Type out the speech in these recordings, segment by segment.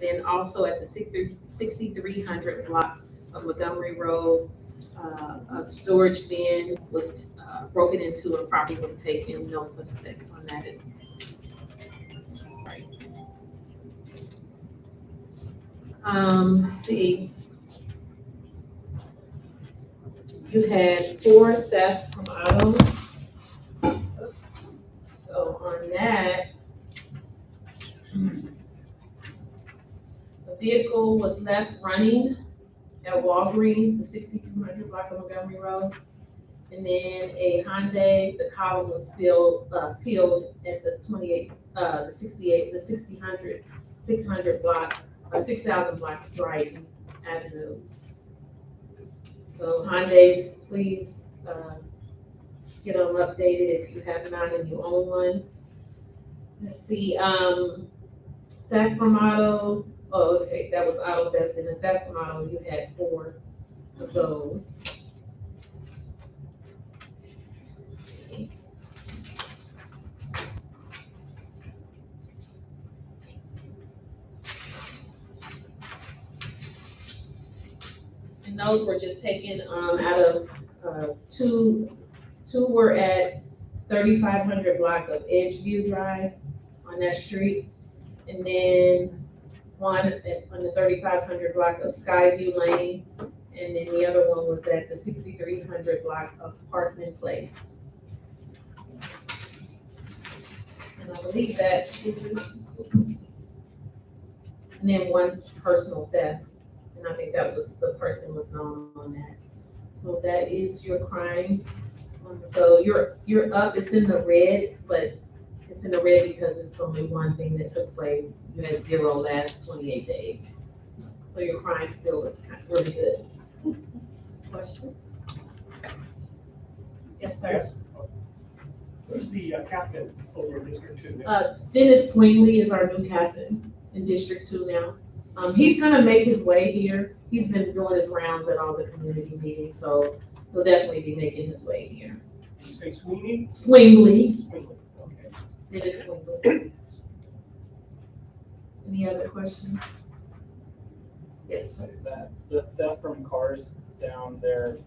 then also at the 6300 block of Montgomery Road, a storage bin was broken into and property was taken, no suspects on that. Right. Let's see. You had 4 theft from autos. So on that, the vehicle was left running at Walgreens, the 6200 block of Montgomery Road. And then a Hyundai, the column was peeled at the 600 block, or 6000 block of Brighton Avenue. So Hyundais, please, get them updated if you have not and you own one. Let's see, theft from auto, oh, okay, that was auto theft, and the theft from auto, you had 4 of those. Let's see. And those were just taken, out of, two were at 3500 block of Edgeview Drive on that street. And then one on the 3500 block of Skyview Lane. And then the other one was at the 6300 block of Parkman Place. And I believe that is, and then 1 personal theft. And I think that was, the person was known on that. So that is your crime. So you're up, it's in the red, but it's in the red because it's only one thing that took place. You had 0 last 28 days. So your crime still looks kind of really good. Questions? Yes, sir. Yes. Who's the captain over in District 2? Dennis Swingley is our new captain in District 2 now. He's gonna make his way here. He's been doing his rounds at all the community meetings, so he'll definitely be making his way here. Did you say Sweeney? Swingley, Sweeney, okay. Dennis Swingley. Any other questions? Yes, sir. That the theft from cars down there,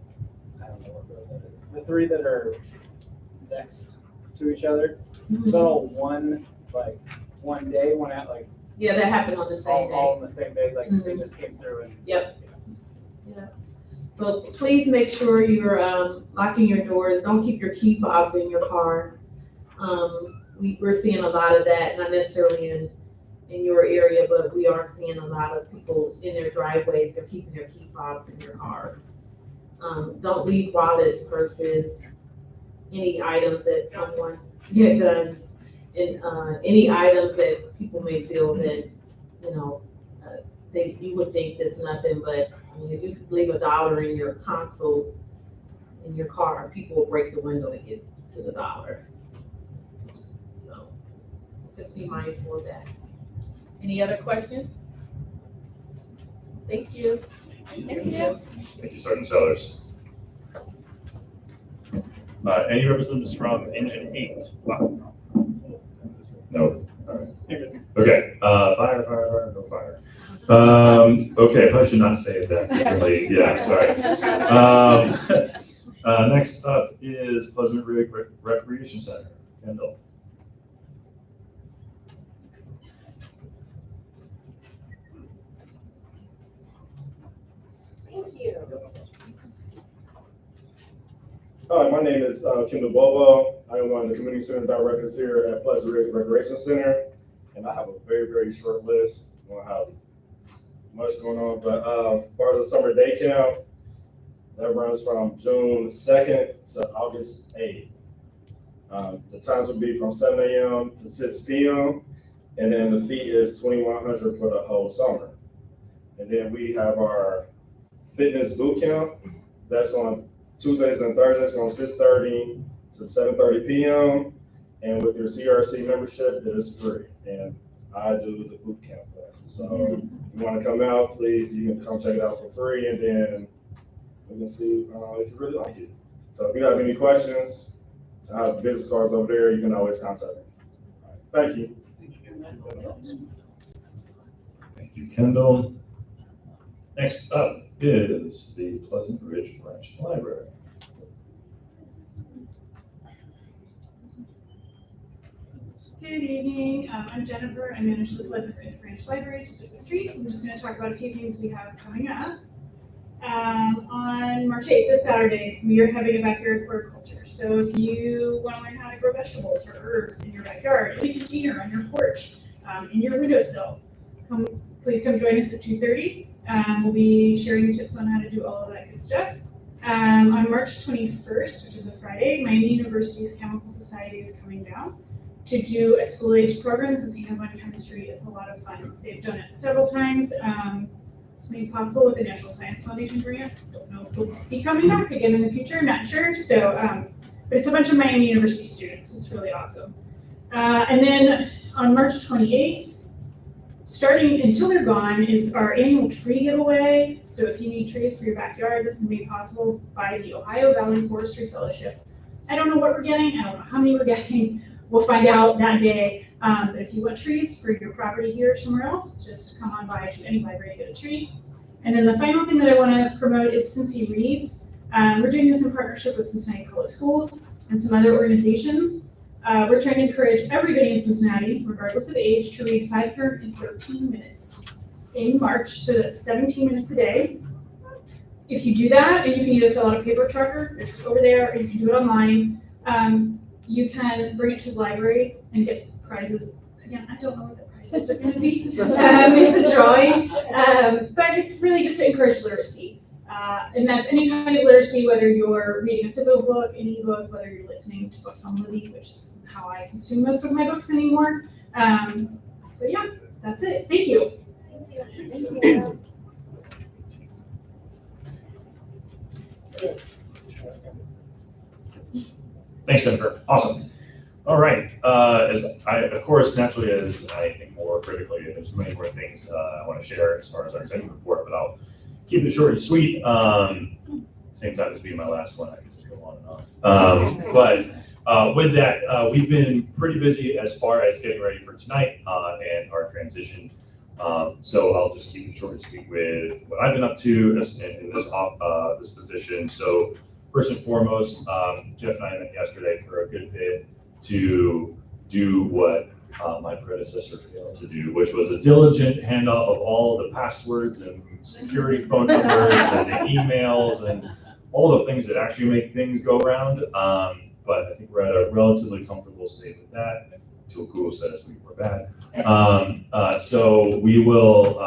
I don't know what road that is. The 3 that are next to each other, it's all one day, one out, like Yeah, that happened on the same all day. on the same day, like they just came through and. Yep. Yeah. So please make sure you're locking your doors. Don't keep your key fobs in your car. We're seeing a lot of that, not necessarily in your area, but we are seeing a lot of people in their driveways. They're keeping their key fobs in their cars. Don't leave wallets, purses, any items that someone, guns, and any items that people may feel that, you would think that's nothing, but I mean, if you could leave $1 in your console in your car, people will break the window to get to the $1. So just be mindful of that. Any other questions? Thank you. Thank you, Sergeant Sellers. Any representatives from Engine 8? Wow. No, all right. Okay, fire, no fire. Okay, I probably should not say that. Really. Yeah, sorry. Next up is Pleasant Ridge Recreation Center, Kendall. Thank you. Hi, my name is Kendall Bobo. I am one of the community center directors here at Pleasant Ridge Recreation Center, and I have a very, very short list. I don't have much going on, but as far as the summer day camp, that runs from June 2nd to August 8th. The times will be from 7 a.m. to 6 p.m., and then the fee is $2,100 for the whole summer. And then we have our fitness boot camp. That's on Tuesdays and Thursdays from 6:30 to 7:30 p.m. And with your CRC membership, it is free. And I do the boot camp classes. So if you want to come out, please, you can come check it out for free, and then we can see if you really like it. So if you have any questions, I have business cards over there. You can always contact me. All right. Thank you. Thank you. you, Kendall. Next up is the Pleasant Ridge Branch Library. Good evening. I'm Jennifer. I manage the Pleasant Ridge Branch Library just up the street. I'm just going to talk about a few things we have coming up. On March 8th, this Saturday, we are having a backyard horticulture. So if you want to learn how to grow vegetables or herbs in your backyard, in a container, on your porch, in your windowsill, please come join us at 2:30. We'll be sharing tips on how to do all of that good stuff. On March 21st, which is a Friday, Miami University's Chemical Society is coming down to do a school-age program. This is hands-on chemistry. It's a lot of fun. They've done it several times. It's made possible with the National Science Foundation grant. Don't know if we'll be coming back again in the future. Not sure. So, but it's a bunch of Miami University students. It's really awesome. And then on March 28th, starting until they're gone, is our annual tree giveaway. So if you need trees for your backyard, this is made possible by the Ohio Valley Forestry Fellowship. I don't know what we're getting. I don't know how many we're getting. We'll find out that day. But if you want trees for your property here or somewhere else, just come on by to any library to get a tree. And then the final thing that I want to promote is Cincy Reads. We're doing this in partnership with Cincinnati Public Schools and some other organizations. We're trying to encourage everybody in Cincinnati, regardless of age, to read 513 minutes in March. So that's 17 minutes a day. If you do that, and you can either fill out a paper tracker, it's over there, or you can do it online. You can bring it to the library and get prizes. Again, I don't know what the prizes are going to be. It's a drawing, but it's really just to encourage literacy. And that's any kind of literacy, whether you're reading a physical book, an ebook, whether you're listening to books on Libby, which is how I consume most of my books anymore. But yeah, that's it. Thank you. Thank you. Thanks, Jennifer. Awesome. All right. Of course, naturally, as I think more critically, there's many more things I want to share as far as our executive report, but I'll keep it short and sweet. Same time as being my last one, I can just go on and on. But with that, we've been pretty busy as far as getting ready for tonight and our transition. So I'll just keep it short and sweet with what I've been up to in this position. So first and foremost, Jeff and I met yesterday for a good bit to do what my predecessor failed to do, which was a diligent handoff of all the passwords and security phone numbers and the emails and all the things that actually make things go around. But I think we're at a relatively comfortable state with that, until Google says we were bad. So we will,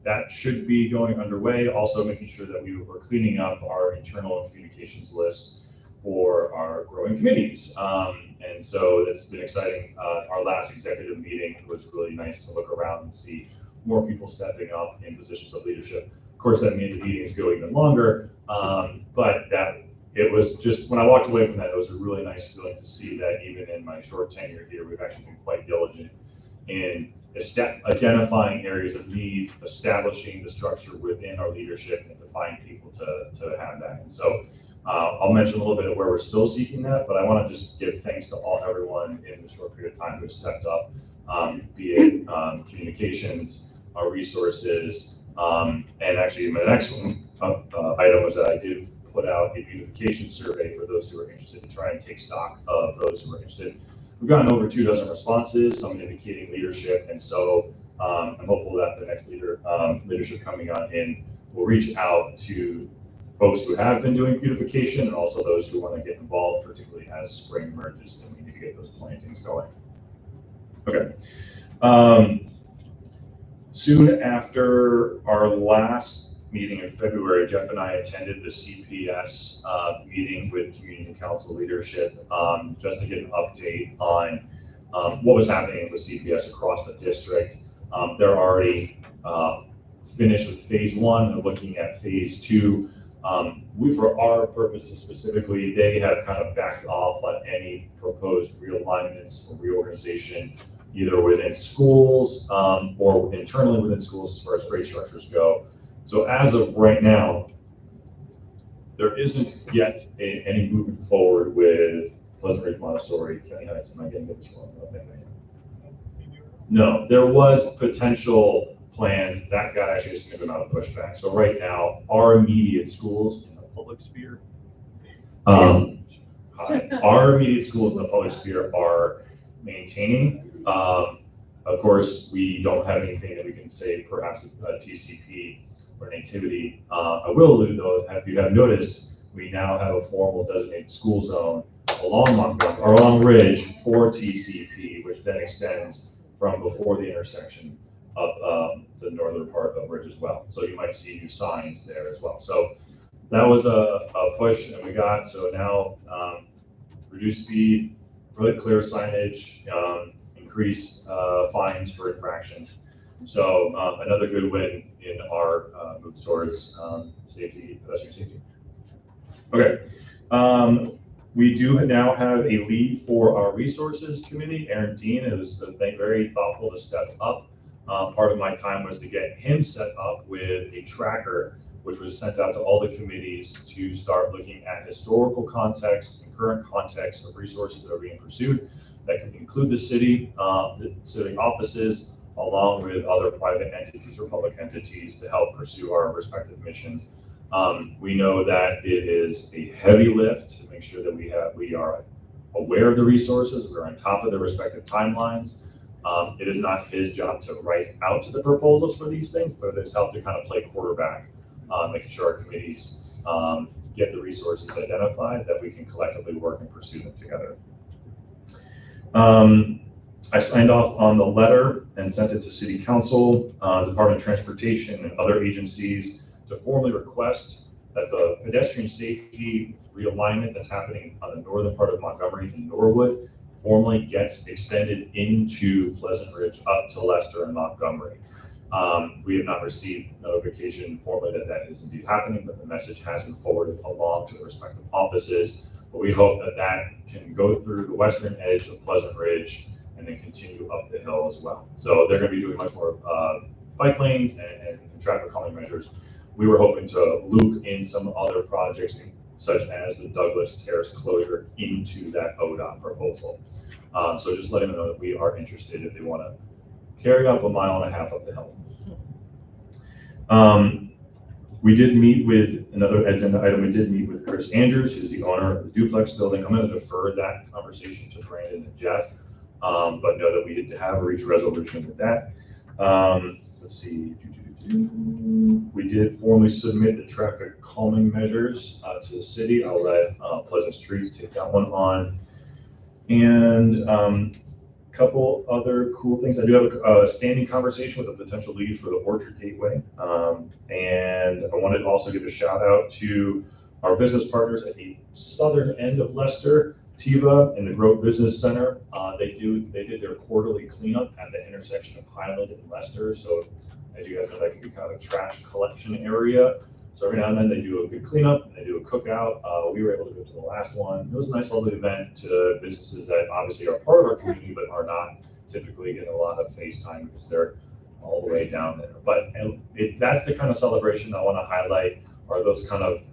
that should be going underway. Also making sure that we were cleaning up our internal communications list for our growing committees. And so it's been exciting. Our last executive meeting was really nice to look around and see more people stepping up in positions of leadership. Of course, that made the meetings go even longer, but that it was just, when I walked away from that, it was a really nice feeling to see that even in my short tenure here, we've actually been quite diligent in identifying areas of need, establishing the structure within our leadership, and to find people to have that. And so I'll mention a little bit of where we're still seeking that, but I want to just give thanks to everyone in the short period of time who stepped up, be it communications, our resources, and actually my next one, item was that I did put out a beautification survey for those who are interested to try and take stock of those who are interested. We've gotten over 24 responses, some indicating leadership, and so I'm hopeful that the next leadership coming on in will reach out to folks who have been doing beautification and also those who want to get involved, particularly as spring emerges and we need to get those plantings going. Okay. Soon after our last meeting in February, Jeff and I attended the CPS meeting with Community Council leadership just to get an update on what was happening with CPS across the district. They're already finished with phase 1 and looking at phase 2. For our purposes specifically, they have kind of backed off on any proposed realignments or reorganization, either within schools or internally within schools as far as grade structures go. So as of right now, there isn't yet any moving forward with Pleasant Ridge Montessori. County Heights, am I getting this wrong? No, there was potential plans, that got actually a significant amount of pushback. So right now, our immediate schools in the public sphere, our immediate schools in the public sphere are maintaining. Of course, we don't have anything that we can say, perhaps a TCP or nativity. I will allude though, if you have noticed, we now have a formal designated school zone along Montgomery, or along Ridge for TCP, which then extends from before the intersection up the northern part of Ridge as well. So you might see new signs there as well. So that was a push that we got. So now reduced speed, really clear signage, increased fines for infractions. So another good win in our move towards safety, pedestrian safety. Okay. We do now have a lead for our resources committee. Aaron Dean is very thoughtful to step up. Part of my time was to get him set up with a tracker, which was sent out to all the committees to start looking at historical context and current context of resources that are being pursued. That can include the city offices, along with other private entities or public entities to help pursue our respective missions. We know that it is a heavy lift to make sure that we are aware of the resources, we're on top of the respective timelines. It is not his job to write out to the proposals for these things, but it has helped to kind of play quarterback, making sure our committees get the resources identified that we can collectively work and pursue them together. I signed off on the letter and sent it to City Council, Department of Transportation, and other agencies to formally request that the pedestrian safety realignment that's happening on the northern part of Montgomery and Norwood formally gets extended into Pleasant Ridge up to Leicester and Montgomery. We have not received notification formally that that is indeed happening, but the message has been forwarded along to the respective offices. But we hope that that can go through the western edge of Pleasant Ridge and then continue up the hill as well. So they're going to be doing much more bike lanes and traffic calming measures. We were hoping to loop in some other projects, such as the Douglas Terrace closure, into that ODOT proposal. So just letting them know that we are interested if they want to carry up 1.5 miles up the hill. We did meet with another agenda item. We did meet with Chris Andrews, who's the owner of the duplex building. I'm going to defer that conversation to Brandon and Jeff, but know that we did have reached a resolution with that. Let's see. We did formally submit the traffic calming measures to the city. I'll let Pleasant Streets take that one on. And a couple other cool things. I do have a standing conversation with a potential lead for the Orchard Gateway. And I wanted to also give a shout out to our business partners at the southern end of Leicester, Tiva and the Grove Business Center. They did their quarterly cleanup at the intersection of Highland and Leicester. So as you guys know, that can be kind of a trash collection area. So every now and then they do a good cleanup and they do a cookout. We were able to go to the last one. It was a nice, lovely event to businesses that obviously are part of our community, but are not typically getting a lot of face time because they're all the way down there. But that's the kind of celebration I want to highlight, are those kind of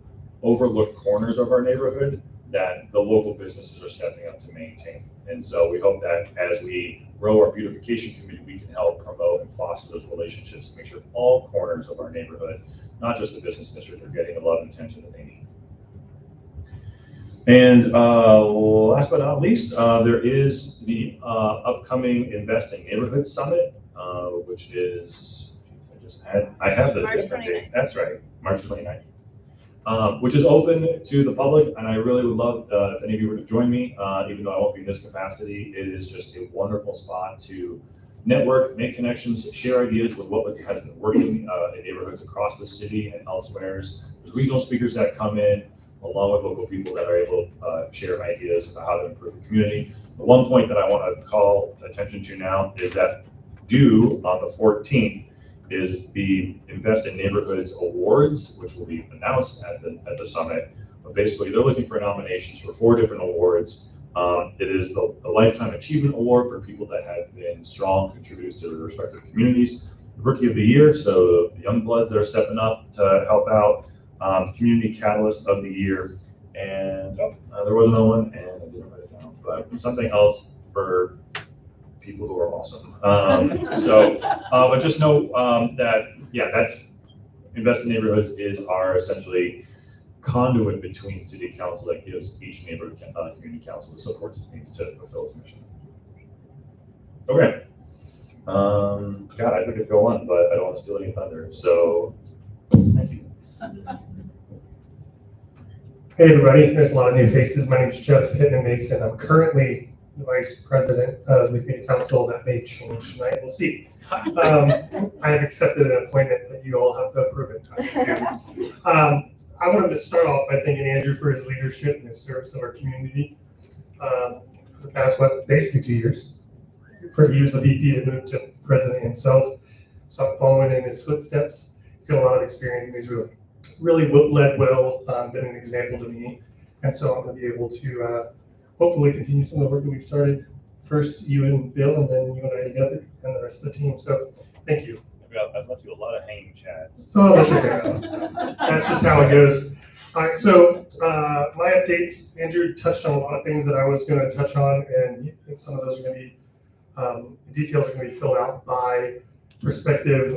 overlooked corners of our neighborhood that the local businesses are stepping up to maintain. And so we hope that as we grow our beautification committee, we can help promote and foster those relationships to make sure all corners of our neighborhood, not just the business district, are getting the love and attention that they need. And last but not least, there is the upcoming Invest in Neighborhood Summit, which is, I have the March different date. 29th. That's right, March 29th. Which is open to the public, and I really would love if any of you were to join me, even though I won't be in this capacity. It is just a wonderful spot to network, make connections, share ideas with what has been working in neighborhoods across the city and elsewhere. There's regional speakers that come in, along with local people that are able to share ideas about how to improve the community. The one point that I want to call attention to now is that due on the 14th is the Invest in Neighborhoods Awards, which will be announced at the summit. But basically, they're looking for nominations for 4 different awards. It is the Lifetime Achievement Award for people that have been strong contributors to their respective communities. The Rookie of the Year, so the young bloods that are stepping up to help out. Community Catalyst of the Year, and there was another one, and I didn't write it down, but something else for people who are awesome. But just know that, yeah, that's Invest in Neighborhoods is our essentially conduit between city council that gives each neighborhood community council the support it needs to fulfill its mission. Okay. God, I could go on, but I don't want to steal any thunder. So, thank you. Hey everybody, there's a lot of new faces. My name is Jeff Pittman Mason. I'm currently the Vice President of the Community Council. That may change tonight, we'll see. I have accepted an appointment that you all have to approve it. I wanted to start off by thanking Andrew for his leadership and his service of our community for the past, basically 2 years. For he was the VP that moved to President himself. So I'm following in his footsteps. He's got a lot of experience and he's really led well, been an example to me. And so I'm going to be able to hopefully continue some of the work that we've started. First you and Bill, and then you and I together, and the rest of the team. So thank you. I've left you a lot of hanging chads. Oh, that's okay. That's just how it goes. All right, so my updates, Andrew touched on a lot of things that I was going to touch on, and some of those are going to be, details are going to be filled out by prospective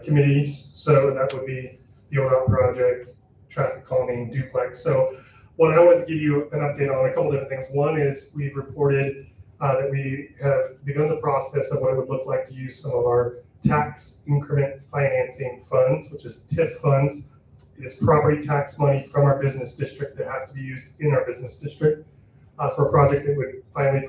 committees. So that would be the ODOT project, traffic calming, duplex. So what I wanted to give you an update on a couple different things. One is we've reported that we have begun the process of what it would look like to use some of our tax increment financing funds, which is TIF funds. It is property tax money from our business district that has to be used in our business district for a project that would finally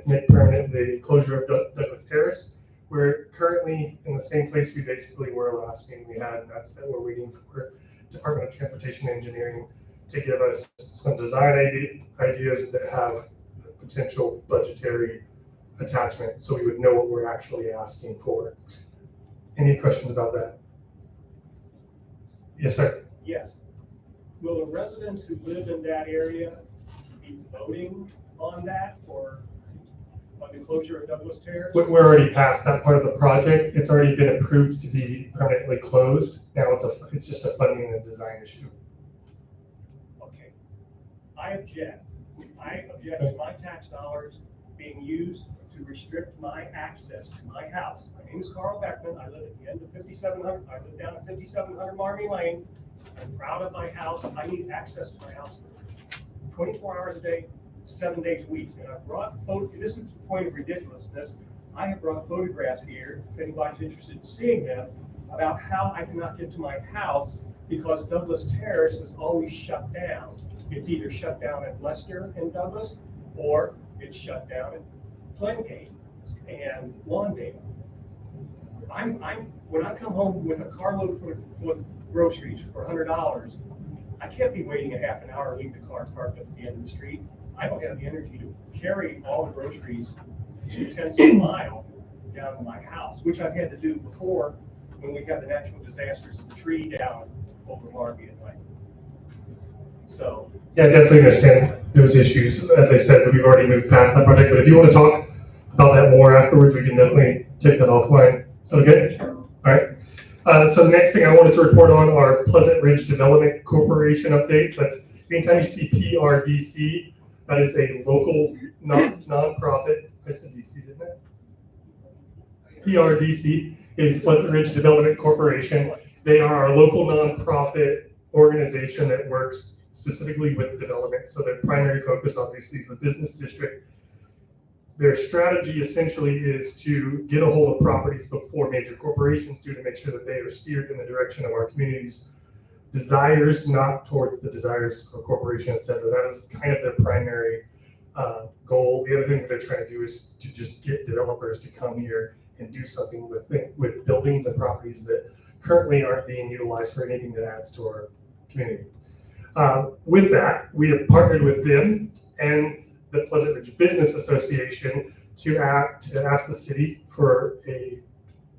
make permanent the closure of Douglas Terrace. We're currently in the same place we basically were last meeting we had, and that's that we're waiting for Department of Transportation and Engineering to give us some design ideas that have potential budgetary attachment, so we would know what we're actually asking for. Any questions about that? Yes, sir. Yes. Will the residents who live in that area be voting on that or on the closure of Douglas Terrace? We're already past that part of the project. It's already been approved to be permanently closed. Now it's just a funding and design issue. Okay. I object. I object to my tax dollars being used to restrict my access to my house. My name is Carl Beckman. I live at the end of 5700. I live down at 5700 Marmy Lane. I'm proud of my house. I need access to my house 24 hours a day, 7 days a week. And I brought this is the point of ridiculousness. I have brought photographs here, if anybody's interested in seeing them, about how I cannot get to my house because Douglas Terrace is always shut down. It's either shut down at Lester and Douglas, or it's shut down at Glengate and Lawndale. When I come home with a carload full of groceries for $100, I can't be waiting a half an hour to leave the car parked at the end of the street. I don't have the energy to carry all the groceries 2/10 of a mile down to my house, which I've had to do before when we had the natural disasters of the tree down over Marby at night. So. Yeah, I definitely understand those issues. As I said, we've already moved past that project, but if you want to talk about that more afterwards, we can definitely take that offline. So good? Sure. All right. So the next thing I wanted to report on are Pleasant Ridge Development Corporation updates. That's anytime you see PRDC, that is a local nonprofit. I said DC, didn't I? PRDC is Pleasant Ridge Development Corporation. They are our local nonprofit organization that works specifically with development. So their primary focus obviously is the business district. Their strategy essentially is to get a hold of properties before major corporations do to make sure that they are steered in the direction of our community's desires, not towards the desires of a corporation, et cetera. That is kind of their primary goal. The other thing that they're trying to do is to just get developers to come here and do something with buildings and properties that currently aren't being utilized for anything that adds to our community. With that, we have partnered with them and the Pleasant Ridge Business Association to ask the city for a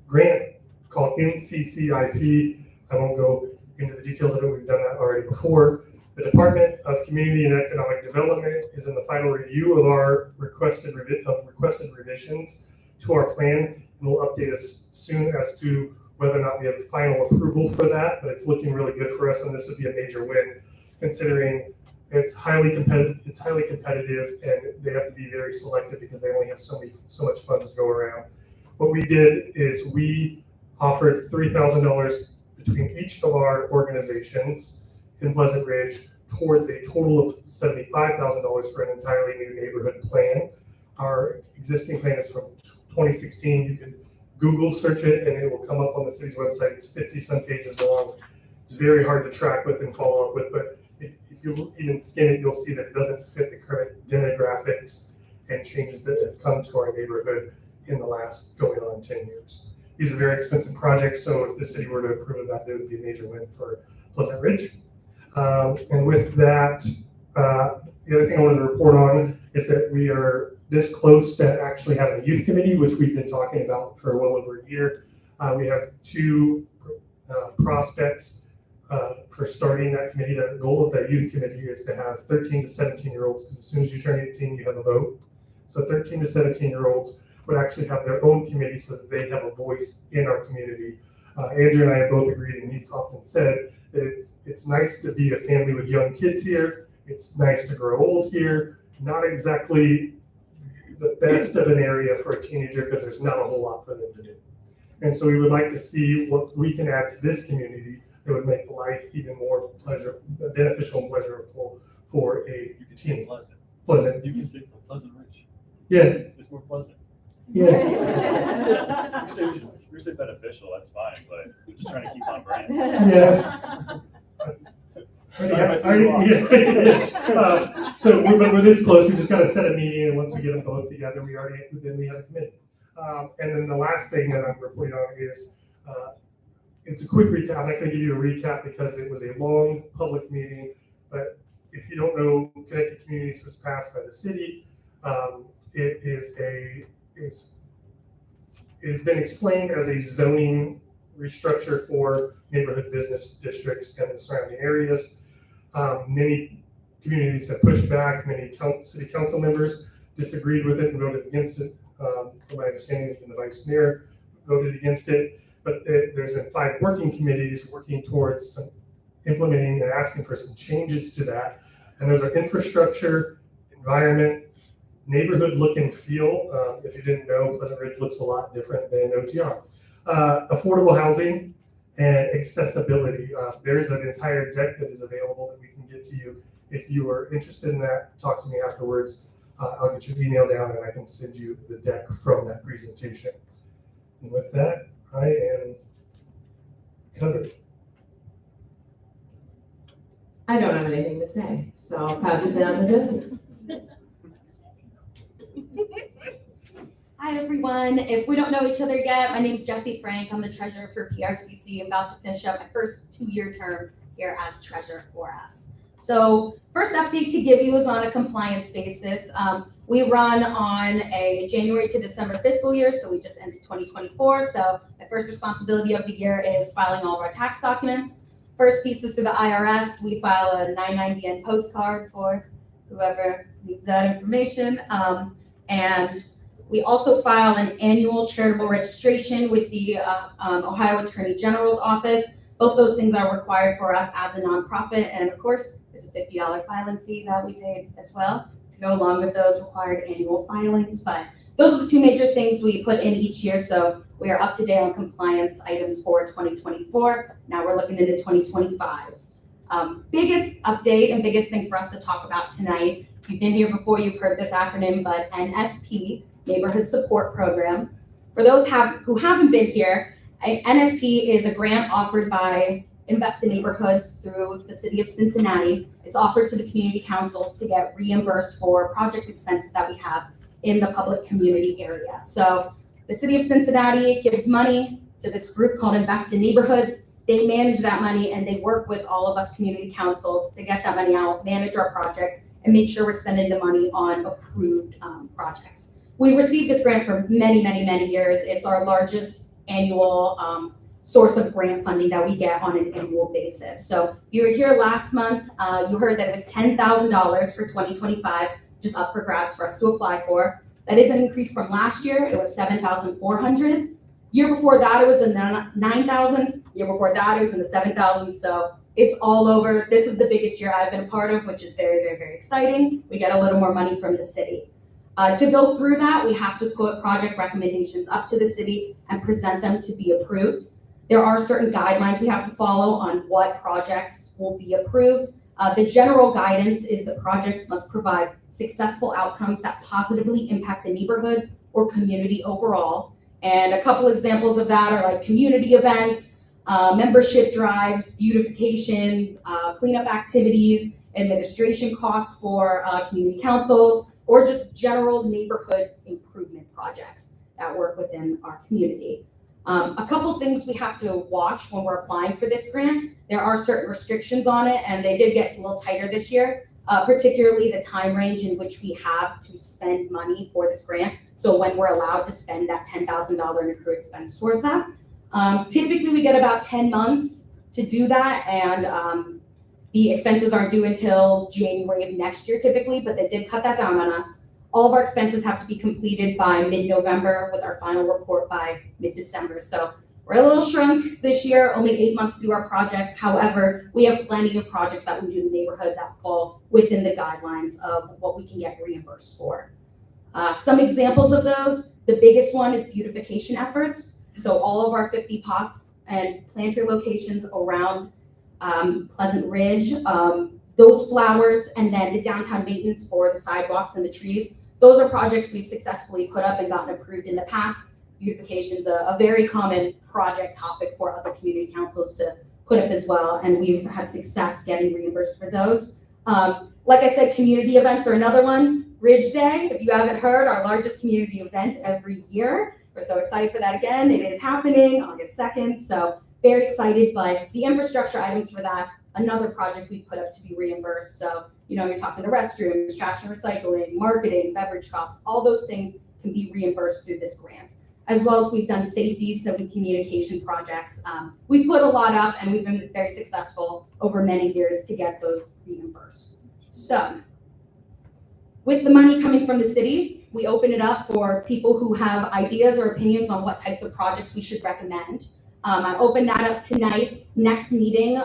grant called NCCIP. I won't go into the details of it. We've done that already before. The Department of Community and Economic Development is in the final review of our requested revisions to our plan, and will update us soon as to whether or not we have final approval for that. But it's looking really good for us, and this would be a major win, considering It's highly competitive, and they have to be very selective because they only have so much funds to go around. What we did is we offered $3,000 between each of our organizations in Pleasant Ridge towards a total of $75,000 for an entirely new neighborhood plan. Our existing plan is from 2016. You can Google search it and it will come up on the city's website. It's 50-some pages long. It's very hard to track with and follow up with, but if you even skim it, you'll see that it doesn't fit the current demographics and changes that have come to our neighborhood in the last going on 10 years. These are very expensive projects, so if the city were to approve of that, it would be a major win for Pleasant Ridge. And with that, the other thing I wanted to report on is that we are this close to actually having a youth committee, which we've been talking about for well over a year. We have 2 prospects for starting that committee. The goal of that youth committee is to have 13 to 17-year-olds, because as soon as you turn 18, you have a vote. So 13 to 17-year-olds would actually have their own committee so that they have a voice in our community. Andrew and I have both agreed, and he's often said that it's nice to be a family with young kids here. It's nice to grow old here. Not exactly the best of an area for a teenager because there's not a whole lot for them to do. And so we would like to see what we can add to this community that would make life even more beneficial and pleasurable for a teen. Pleasant. You can say Pleasant Ridge. Yeah. It's more pleasant. Yeah. You say beneficial, that's fine, but we're just trying to keep on brand. Yeah. Sorry, I threw you off. So we're this close. We just got to set a meeting, and once we get them both together, we have a committee. And then the last thing that I'm reporting on is it's a quick recap. I'm not going to give you a recap because it was a long public meeting. But if you don't know, Connected Communities was passed by the city. It has been explained as a zoning restructure for neighborhood business districts and the surrounding areas. Many communities have pushed back. Many city council members disagreed with it and voted against it. From my understanding, even the vice mayor voted against it. But there's been 5 working committees working towards implementing and asking for some changes to that. And those are infrastructure, environment, neighborhood look and feel. If you didn't know, Pleasant Ridge looks a lot different than OTR. Affordable housing and accessibility. There's an entire deck that is available that we can get to you. If you are interested in that, talk to me afterwards. I'll get your email down and I can send you the deck from that presentation. And with that, I am covered. I don't have anything to say, so I'll pass it down to Jesse. Hi, everyone. If we don't know each other yet, my name is Jessie Frank. I'm the treasurer for PRCC. I'm about to finish up my first 2-year term here as treasurer for us. So first update to give you is on a compliance basis. We run on a January to December fiscal year, so we just ended 2024. So my first responsibility of the year is filing all of our tax documents. First piece is through the IRS. We file a 990N postcard for whoever needs that information. And we also file an annual charitable registration with the Ohio Attorney General's office. Both those things are required for us as a nonprofit. And of course, there's a $50 filing fee that we paid as well to go along with those required annual filings. But those are the 2 major things we put in each year. So we are up to date on compliance items for 2024. Now we're looking into 2025. Biggest update and biggest thing for us to talk about tonight. If you've been here before, you've heard this acronym, but NSP, Neighborhood Support Program. For those who haven't been here, NSP is a grant offered by Invest in Neighborhoods through the city of Cincinnati. It's offered to the community councils to get reimbursed for project expenses that we have in the public community area. So the city of Cincinnati gives money to this group called Invest in Neighborhoods. They manage that money and they work with all of us community councils to get that money out, manage our projects, and make sure we're spending the money on approved projects. We received this grant for many, many, many years. It's our largest annual source of grant funding that we get on an annual basis. So if you were here last month, you heard that it was $10,000 for 2025, just up for grabs for us to apply for. That is an increase from last year. It was $7,400. Year before that, it was in the 9,000s. Year before that, it was in the 7,000s. So It's all over. This is the biggest year I've been a part of, which is very, very, very exciting. We get a little more money from the city. To go through that, we have to put project recommendations up to the city and present them to be approved. There are certain guidelines we have to follow on what projects will be approved. The general guidance is that projects must provide successful outcomes that positively impact the neighborhood or community overall. And a couple examples of that are like community events, membership drives, beautification, cleanup activities, administration costs for community councils, or just general neighborhood improvement projects that work within our community. A couple things we have to watch when we're applying for this grant. There are certain restrictions on it, and they did get a little tighter this year, particularly the time range in which we have to spend money for this grant. So when we're allowed to spend that $10,000 in accrued expense towards that. Typically, we get about 10 months to do that, and the expenses aren't due until January of next year typically, but they did cut that down on us. All of our expenses have to be completed by mid-November with our final report by mid-December. So we're a little shrunk this year, only 8 months to do our projects. However, we have plenty of projects that we do in the neighborhood that fall within the guidelines of what we can get reimbursed for. Some examples of those, the biggest one is beautification efforts. So all of our 50 pots and planter locations around Pleasant Ridge, those flowers, and then the downtown maintenance for the sidewalks and the trees. Those are projects we've successfully put up and gotten approved in the past. Beautification is a very common project topic for other community councils to put up as well, and we've had success getting reimbursed for those. Like I said, community events are another one. Ridge Day, if you haven't heard, our largest community event every year. We're so excited for that again. It is happening August 2nd, so very excited, but the infrastructure items for that, another project we put up to be reimbursed. So, you're talking the restrooms, trash and recycling, marketing, beverage costs, all those things can be reimbursed through this grant. As well as we've done safety, civic communication projects. We've put a lot up and we've been very successful over many years to get those reimbursed. So, with the money coming from the city, we open it up for people who have ideas or opinions on what types of projects we should recommend. I opened that up tonight. Next meeting,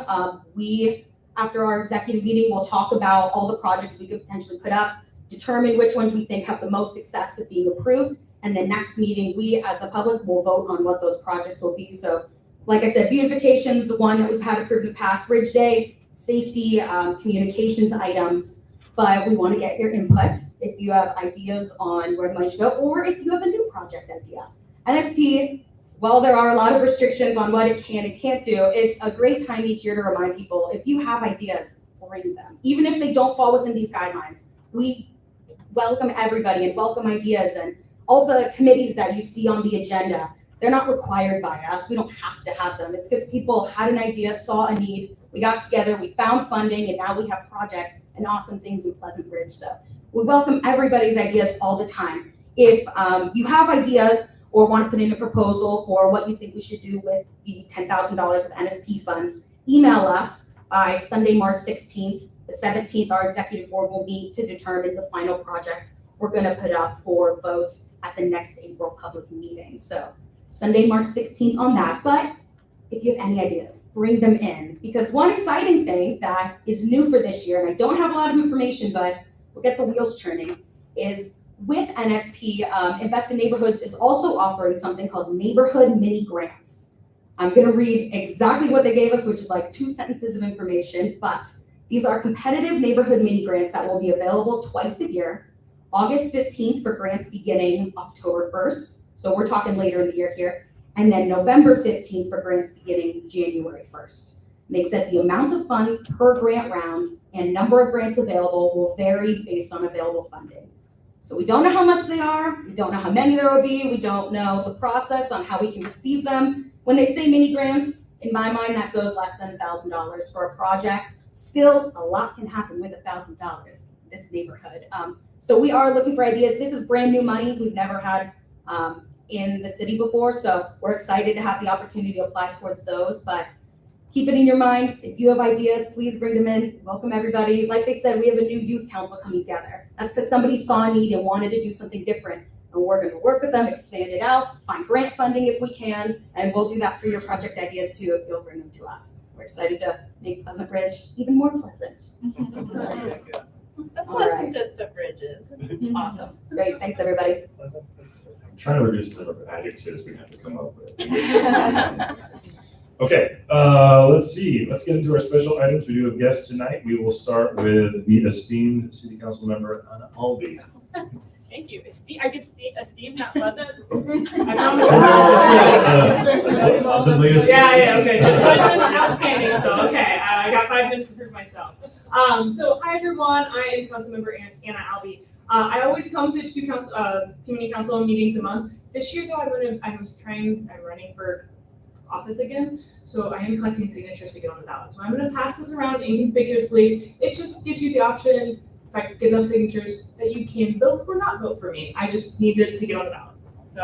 after our executive meeting, we'll talk about all the projects we could potentially put up, determine which ones we think have the most success of being approved, and then next meeting, we as a public will vote on what those projects will be. So, like I said, beautification's the one that we've had approved in the past, Ridge Day, safety, communications items, but we want to get your input if you have ideas on where the money should go, or if you have a new project idea. NSP, while there are a lot of restrictions on what it can and can't do, it's a great time each year to remind people, if you have ideas, bring them. Even if they don't fall within these guidelines, we welcome everybody and welcome ideas, and all the committees that you see on the agenda, they're not required by us. We don't have to have them. It's because people had an idea, saw a need, we got together, we found funding, and now we have projects and awesome things in Pleasant Ridge. So we welcome everybody's ideas all the time. If you have ideas or want to put in a proposal for what you think we should do with the $10,000 of NSP funds, email us by Sunday, March 16th. The 17th, our executive board will meet to determine the final projects we're going to put up for vote at the next April public meeting. So Sunday, March 16th on that. But if you have any ideas, bring them in. Because one exciting thing that is new for this year, and I don't have a lot of information, but we'll get the wheels turning, is with NSP, Invest in Neighborhoods is also offering something called Neighborhood Mini Grants. I'm going to read exactly what they gave us, which is like 2 sentences of information, but these are competitive neighborhood mini grants that will be available twice a year. August 15th for grants beginning October 1st, so we're talking later in the year here, and then November 15th for grants beginning January 1st. And they said the amount of funds per grant round and number of grants available will vary based on available funding. So we don't know how much they are, we don't know how many there will be, we don't know the process on how we can receive them. When they say mini grants, in my mind, that goes less than $1,000 for a project. Still, a lot can happen with $1,000 in this neighborhood. So we are looking for ideas. This is brand new money we've never had in the city before, so we're excited to have the opportunity to apply towards those, but keep it in your mind. If you have ideas, please bring them in. Welcome everybody. Like they said, we have a new youth council coming together. That's because somebody saw a need and wanted to do something different. And we're going to work with them, expand it out, find grant funding if we can, and we'll do that for your project ideas too if you'll bring them to us. We're excited to make Pleasant Ridge even more pleasant. The All right. pleasantest of bridges. Awesome. Great. Thanks, everybody. I'm trying to reduce the number of adjectives we have to come up with. Okay, let's see. Let's get into our special items. We do have guests tonight. We will start with the esteemed city council member, Anna Albee. Thank you. I get esteemed, not pleasant. I Possibly promise. Yeah, okay. esteemed. Outstanding, so, okay, I got 5 minutes to prove myself. So, hi everyone, I am Councilmember Anna Albee. I always come to 2 community council meetings a month. This year though, I'm running for office again, so I am collecting signatures to get on the ballot. So I'm gonna pass this around inconspicuously. It just gives you the option, if I get enough signatures, that you can vote or not vote for me. I just needed to get on the ballot. So,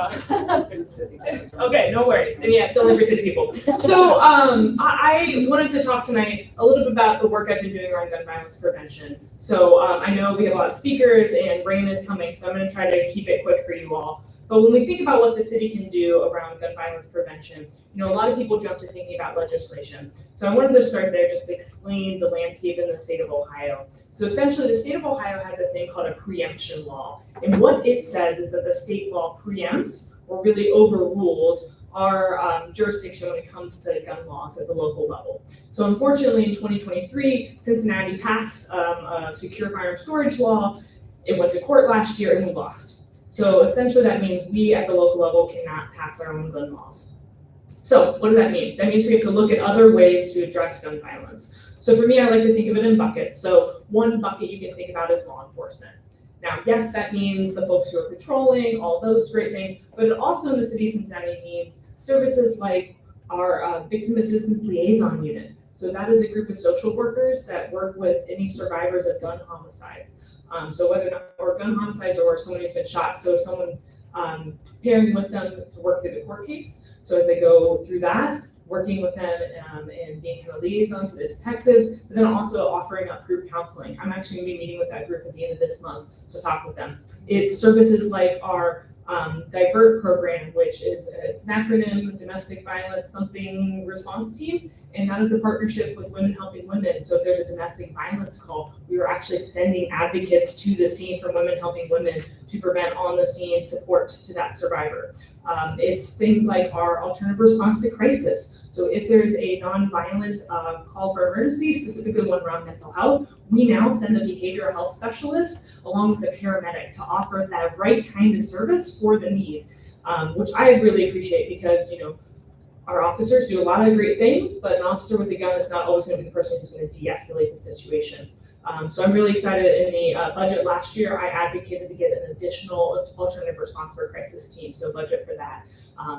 okay, no worries. And yeah, it's only for city people. So I wanted to talk tonight a little bit about the work I've been doing around gun violence prevention. So I know we have a lot of speakers and rain is coming, so I'm gonna try to keep it quick for you all. But when we think about what the city can do around gun violence prevention, you know, a lot of people jump to thinking about legislation. So I wanted to start there just to explain the landscape in the state of Ohio. So essentially, the state of Ohio has a thing called a preemption law. And what it says is that the state law preempts or really overrules our jurisdiction when it comes to gun laws at the local level. So unfortunately, in 2023, Cincinnati passed a secure firearm storage law. It went to court last year and we lost. So essentially that means we at the local level cannot pass our own gun laws. So what does that mean? That means we have to look at other ways to address gun violence. So for me, I like to think of it in buckets. So one bucket you can think about is law enforcement. Now, yes, that means the folks who are patrolling, all those great things, but it also in the city of Cincinnati means services like our Victim Assistance Liaison Unit. So that is a group of social workers that work with any survivors of gun homicides. So whether or not, or gun homicides or someone who's been shot. So someone pairing with them to work through the court case. So as they go through that, working with them and being kind of liaison to the detectives, but then also offering up group counseling. I'm actually gonna be meeting with that group at the end of this month to talk with them. It's services like our DIVERT program, which is it's an acronym, Domestic Violence Something Response Team, and that is a partnership with Women Helping Women. So if there's a domestic violence call, we are actually sending advocates to the scene from Women Helping Women to prevent on the scene support to that survivor. It's things like our alternative response to crisis. So if there's a non-violent call for emergency, specifically one around mental health, we now send a behavioral health specialist along with a paramedic to offer that right kind of service for the need, which I really appreciate because, you know, our officers do a lot of great things, but an officer with a gun is not always going to be the person who's going to de-escalate the situation. So I'm really excited. In the budget last year, I advocated to get an additional alternative response for crisis team, so budget for that.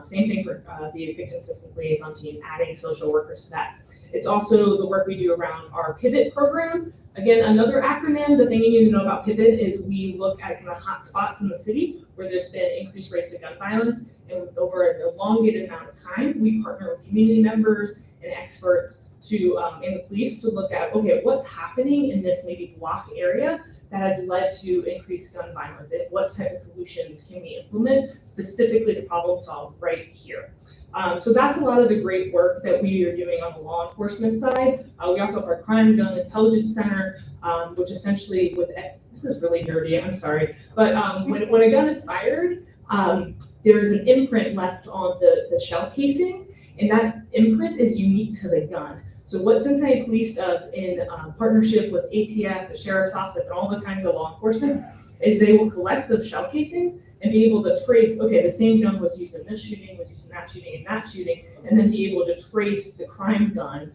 Same thing for the Victim Assistance Liaison Team, adding social workers to that. It's also the work we do around our PIVOT program. Again, another acronym. The thing you need to know about PIVOT is we look at kind of hot spots in the city where there's been increased rates of gun violence, and over an elongated amount of time, we partner with community members and experts to and the police to look at, okay, what's happening in this maybe block area that has led to increased gun violence, and what type of solutions can we implement specifically to problem solve right here. So that's a lot of the great work that we are doing on the law enforcement side. We also have our Crime Gun Intelligence Center, which essentially this is really nerdy, I'm sorry, but when a gun is fired, there is an imprint left on the shell casing, and that imprint is unique to the gun. So what Cincinnati Police does in partnership with ATF, the Sheriff's Office, and all the kinds of law enforcement is they will collect the shell casings and be able to trace, okay, the same gun was used in this shooting, was used in that shooting, and that shooting, and then be able to trace the crime gun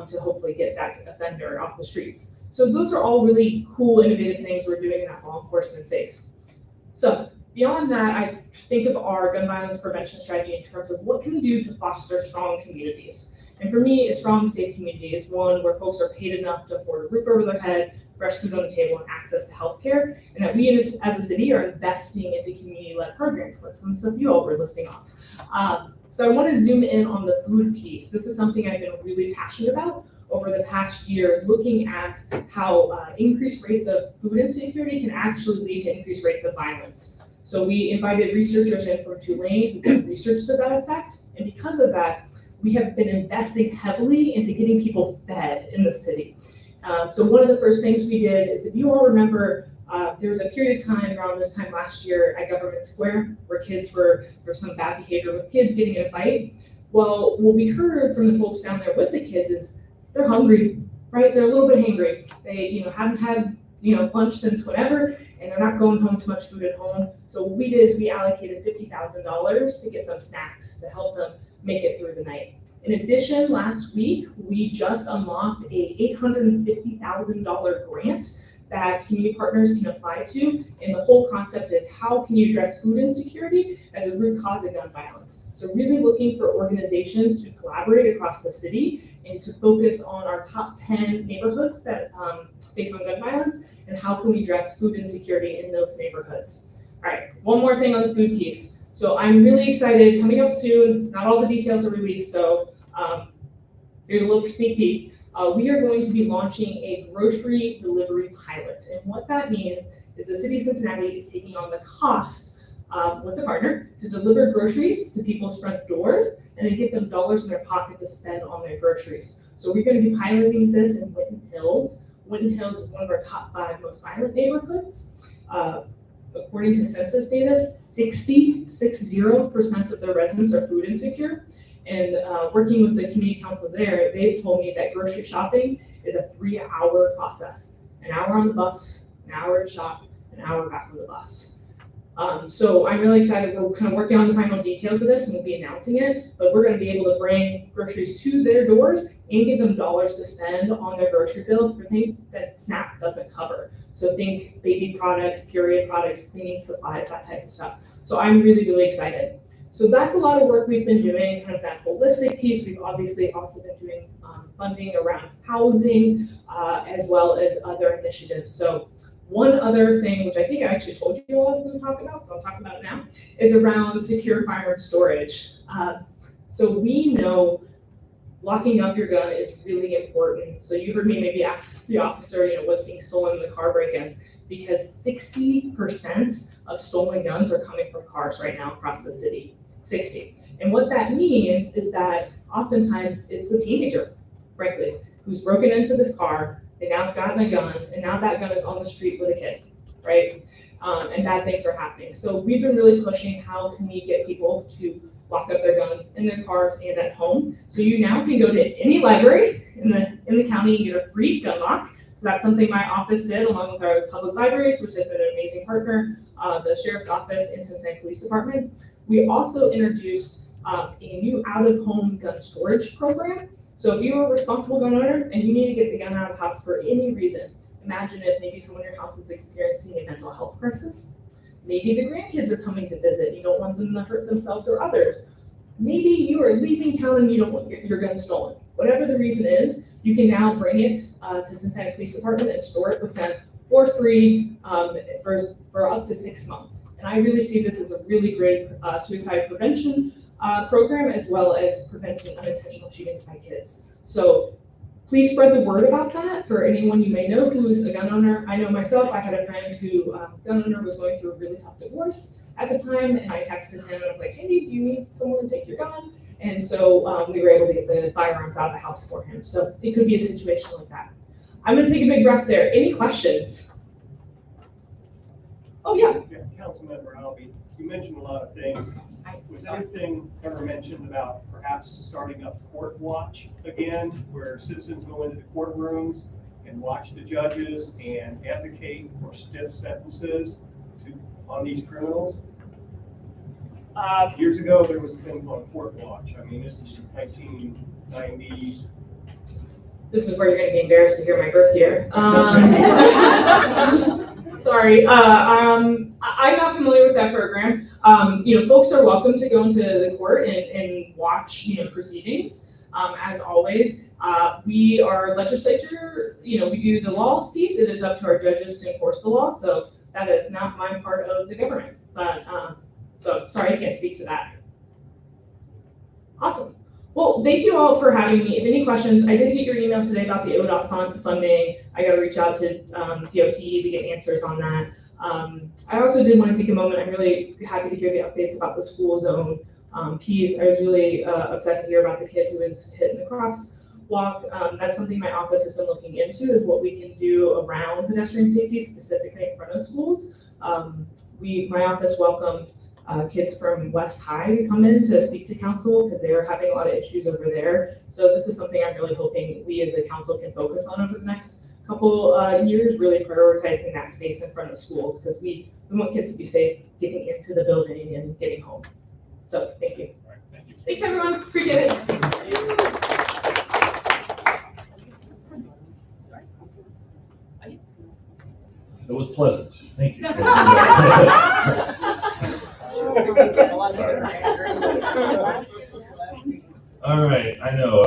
to hopefully get that offender off the streets. So those are all really cool, innovative things we're doing in that law enforcement space. So beyond that, I think of our gun violence prevention strategy in terms of what can we do to foster strong communities. And for me, a strong, safe community is one where folks are paid enough to afford a roof over their head, fresh food on the table, and access to healthcare, and that we as a city are investing into community-led programs, like some of the stuff you all were listing off. So I want to zoom in on the food piece. This is something I've been really passionate about over the past year, looking at how increased rates of food insecurity can actually lead to increased rates of violence. So we invited researchers in from Tulane who did research to that effect, and because of that, we have been investing heavily into getting people fed in the city. So one of the first things we did is, if you all remember, there was a period of time around this time last year at Government Square where there was some bad behavior with kids getting in a fight. Well, what we heard from the folks down there with the kids is they're hungry, right? They're a little bit hangry. They, haven't had, lunch since whenever, and they're not going home to much food at home. So what we did is we allocated $50,000 to get them snacks to help them make it through the night. In addition, last week, we just unlocked a $850,000 grant that community partners can apply to. And the whole concept is, how can you address food insecurity as a root cause of gun violence? So really looking for organizations to collaborate across the city and to focus on our top 10 neighborhoods that based on gun violence, and how can we address food insecurity in those neighborhoods. All right, one more thing on the food piece. So I'm really excited, coming up soon, not all the details are released, so here's a little sneak peek. We are going to be launching a grocery delivery pilot. And what that means is the city of Cincinnati is taking on the cost with a partner to deliver groceries to people's front doors and then get them dollars in their pocket to spend on their groceries. So we're going to be piloting this in Winton Hills. Winton Hills is one of our top 5 most violent neighborhoods. According to census data, 60% of their residents are food insecure. And working with the community council there, they've told me that grocery shopping is a 3-hour process. An hour on the bus, an hour to shop, an hour back on the bus. So I'm really excited. We're kind of working on the final details of this and we'll be announcing it, but we're going to be able to bring groceries to their doors and give them dollars to spend on their grocery bill for things that SNAP doesn't cover. So think baby products, period products, cleaning supplies, that type of stuff. So I'm really, really excited. So that's a lot of work we've been doing, kind of that holistic piece. We've obviously also been doing funding around housing, as well as other initiatives. So one other thing, which I think I actually told you all I was going to talk about, so I'll talk about it now, is around secure firearm storage. So we know locking up your gun is really important. So you heard me maybe ask the officer, what's being stolen in the car break-ins, because 60% of stolen guns are coming from cars right now across the city. 60. And what that means is that oftentimes it's a teenager, frankly, who's broken into this car, they now have gotten a gun, and now that gun is on the street with a kid, right? And bad things are happening. So we've been really pushing, how can we get people to lock up their guns in their cars and at home? So you now can go to any library in the county and get a free gun lock. So that's something my office did along with our public libraries, which has been an amazing partner, the Sheriff's Office and Cincinnati Police Department. We also introduced a new out-of-home gun storage program. So if you're a responsible gun owner and you need to get the gun out of the house for any reason, imagine if maybe someone in your house is experiencing a mental health crisis. Maybe the grandkids are coming to visit. You don't want them to hurt themselves or others. Maybe you are leaving town and you don't want your gun stolen. Whatever the reason is, you can now bring it to Cincinnati Police Department and store it with them for free for up to 6 months. And I really see this as a really great suicide prevention program, as well as preventing unintentional shootings by kids. So please spread the word about that for anyone you may know who's a gun owner. I know myself, I had a friend who, gun owner, was going through a really tough divorce at the time, and I texted him and I was like, hey, do you need someone to take your gun? And so we were able to get the firearms out of the house for him. So it could be a situation like that. I'm gonna take a big breath there. Any questions? Oh, yeah. Councilmember Albee, you mentioned a lot of things. Was anything ever mentioned about perhaps starting up court watch again, where citizens go into the courtrooms and watch the judges and advocate for stiff sentences on these criminals? Years ago, there was a thing called court watch. I mean, this is 1990s. This is where you're going to be embarrassed to hear my birth year. Sorry, I'm not familiar with that program. Folks are welcome to go into the court and watch, proceedings. As always, we are legislature. We do the laws piece. It is up to our judges to enforce the law. So that is not my part of the government. But so sorry, I can't speak to that. Awesome. Well, thank you all for having me. If any questions, I did get your email today about the ODOT funding. I got to reach out to DOT to get answers on that. I also did want to take a moment. I'm really happy to hear the updates about the school zone I was really upset to hear about the kid who was hit in the crosswalk. That's something my office has been looking into, is what we can do around pedestrian safety, specifically in front of schools. My office welcomed kids from West High to come in to speak to council because they were having a lot of issues over there. So this is something I'm really hoping we as a council can focus on over the next couple years, really prioritizing that space in front of schools, because we want kids to be safe getting into the building and getting home. So thank you. All right, thank you. Thanks, everyone. Appreciate it. It was pleasant. Thank you. All right, I know,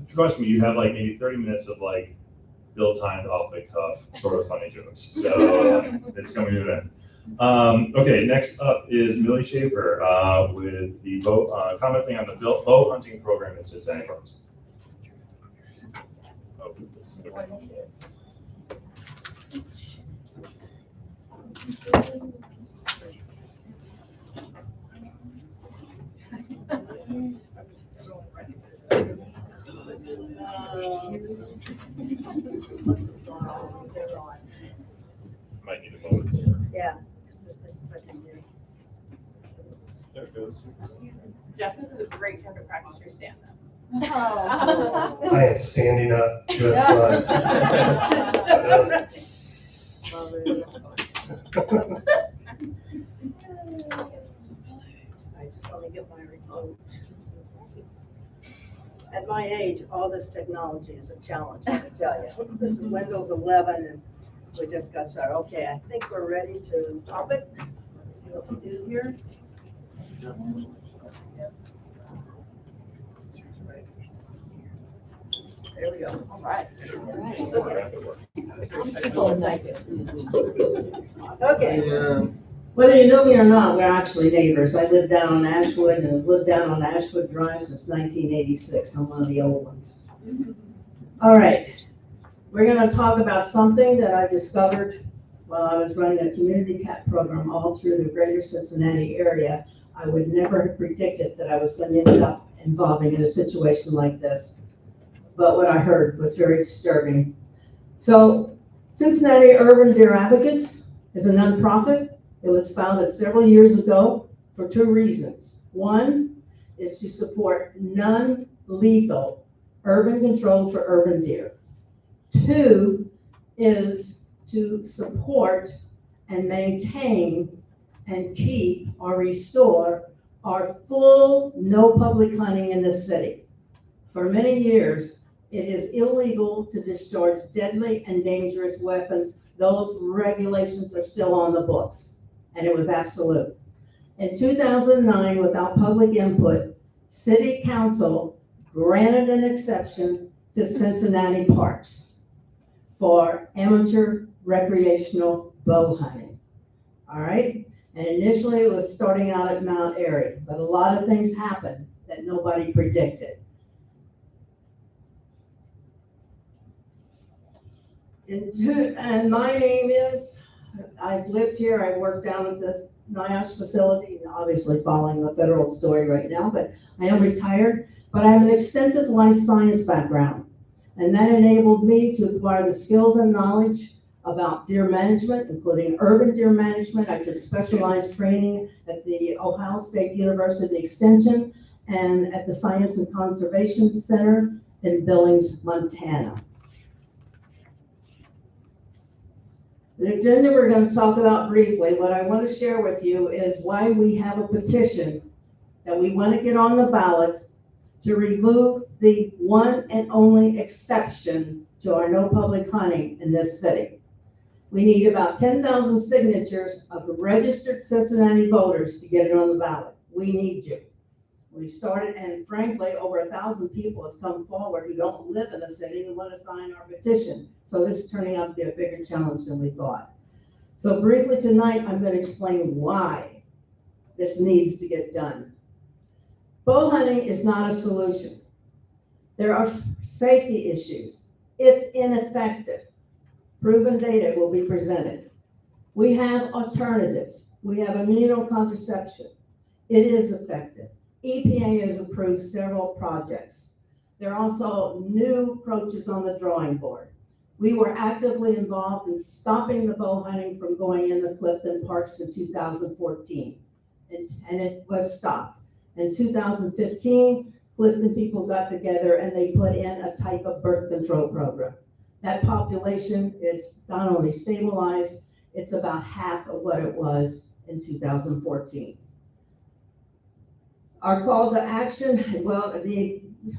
trust me, you have like maybe 30 minutes of like ill-timed, off-the-cuff, sort of funny jokes. So it's coming to an end. Okay, next up is Millie Schaefer with the bow, commenting on the bow hunting program in Cincinnati Parks. Oh, might need a moment. Yeah. Just a second here. There it goes. Jeff, this is a great time to practice your stand-up. Oh. I am standing up just I just want to get my remote. At my age, all this technology is a challenge, I can tell you. This is Windows 11 and we just got started. Okay, I think we're ready to pop it. Let's see what we do here. There we go. All right. Okay. Whether you know me or not, we're actually neighbors. I live down on Ashwood and have lived down on Ashwood Drive since 1986. I'm one of the old ones. All right. We're going to talk about something that I discovered while I was running a community cat program all through the greater Cincinnati area. I would never have predicted that I was going to end up involving in a situation like this. But what I heard was very disturbing. So Cincinnati Urban Deer Advocates is a nonprofit. It was founded several years ago for two reasons. One is to support non-lethal urban control for urban deer. Two is to support and maintain and keep or restore our full no public hunting in the city. For many years, it is illegal to discharge deadly and dangerous weapons. Those regulations are still on the books, and it was absolute. In 2009, without public input, City Council granted an exception to Cincinnati parks for amateur recreational bow hunting. All right? And initially it was starting out at Mount Airy, but a lot of things happened that nobody predicted. And my name is, I've lived here, I work down at the NIOSH facility, obviously following the federal story right now, but I am retired, but I have an extensive life science background. And that enabled me to acquire the skills and knowledge about deer management, including urban deer management. I took specialized training at the Ohio State University Extension and at the Science and Conservation Center in Billings, Montana. The agenda we're going to talk about briefly, what I want to share with you is why we have a petition that we want to get on the ballot to remove the one and only exception to our no public hunting in this city. We need about 10,000 signatures of the registered Cincinnati voters to get it on the ballot. We need you. We've started, and frankly, over 1,000 people has come forward who don't live in the city who want to sign our petition. So this is turning out to be a bigger challenge than we thought. So briefly tonight, I'm going to explain why this needs to get done. Bow hunting is not a solution. There are safety issues. It's ineffective. Proven data will be presented. We have alternatives. We have immunocontraception. It is effective. EPA has approved several projects. There are also new approaches on the drawing board. We were actively involved in stopping the bow hunting from going in the Clifton Parks in 2014, and it was stopped. In 2015, Clifton people got together and they put in a type of birth control program. That population is not only stabilized, it's about half of what it was in 2014. Our call to action, well,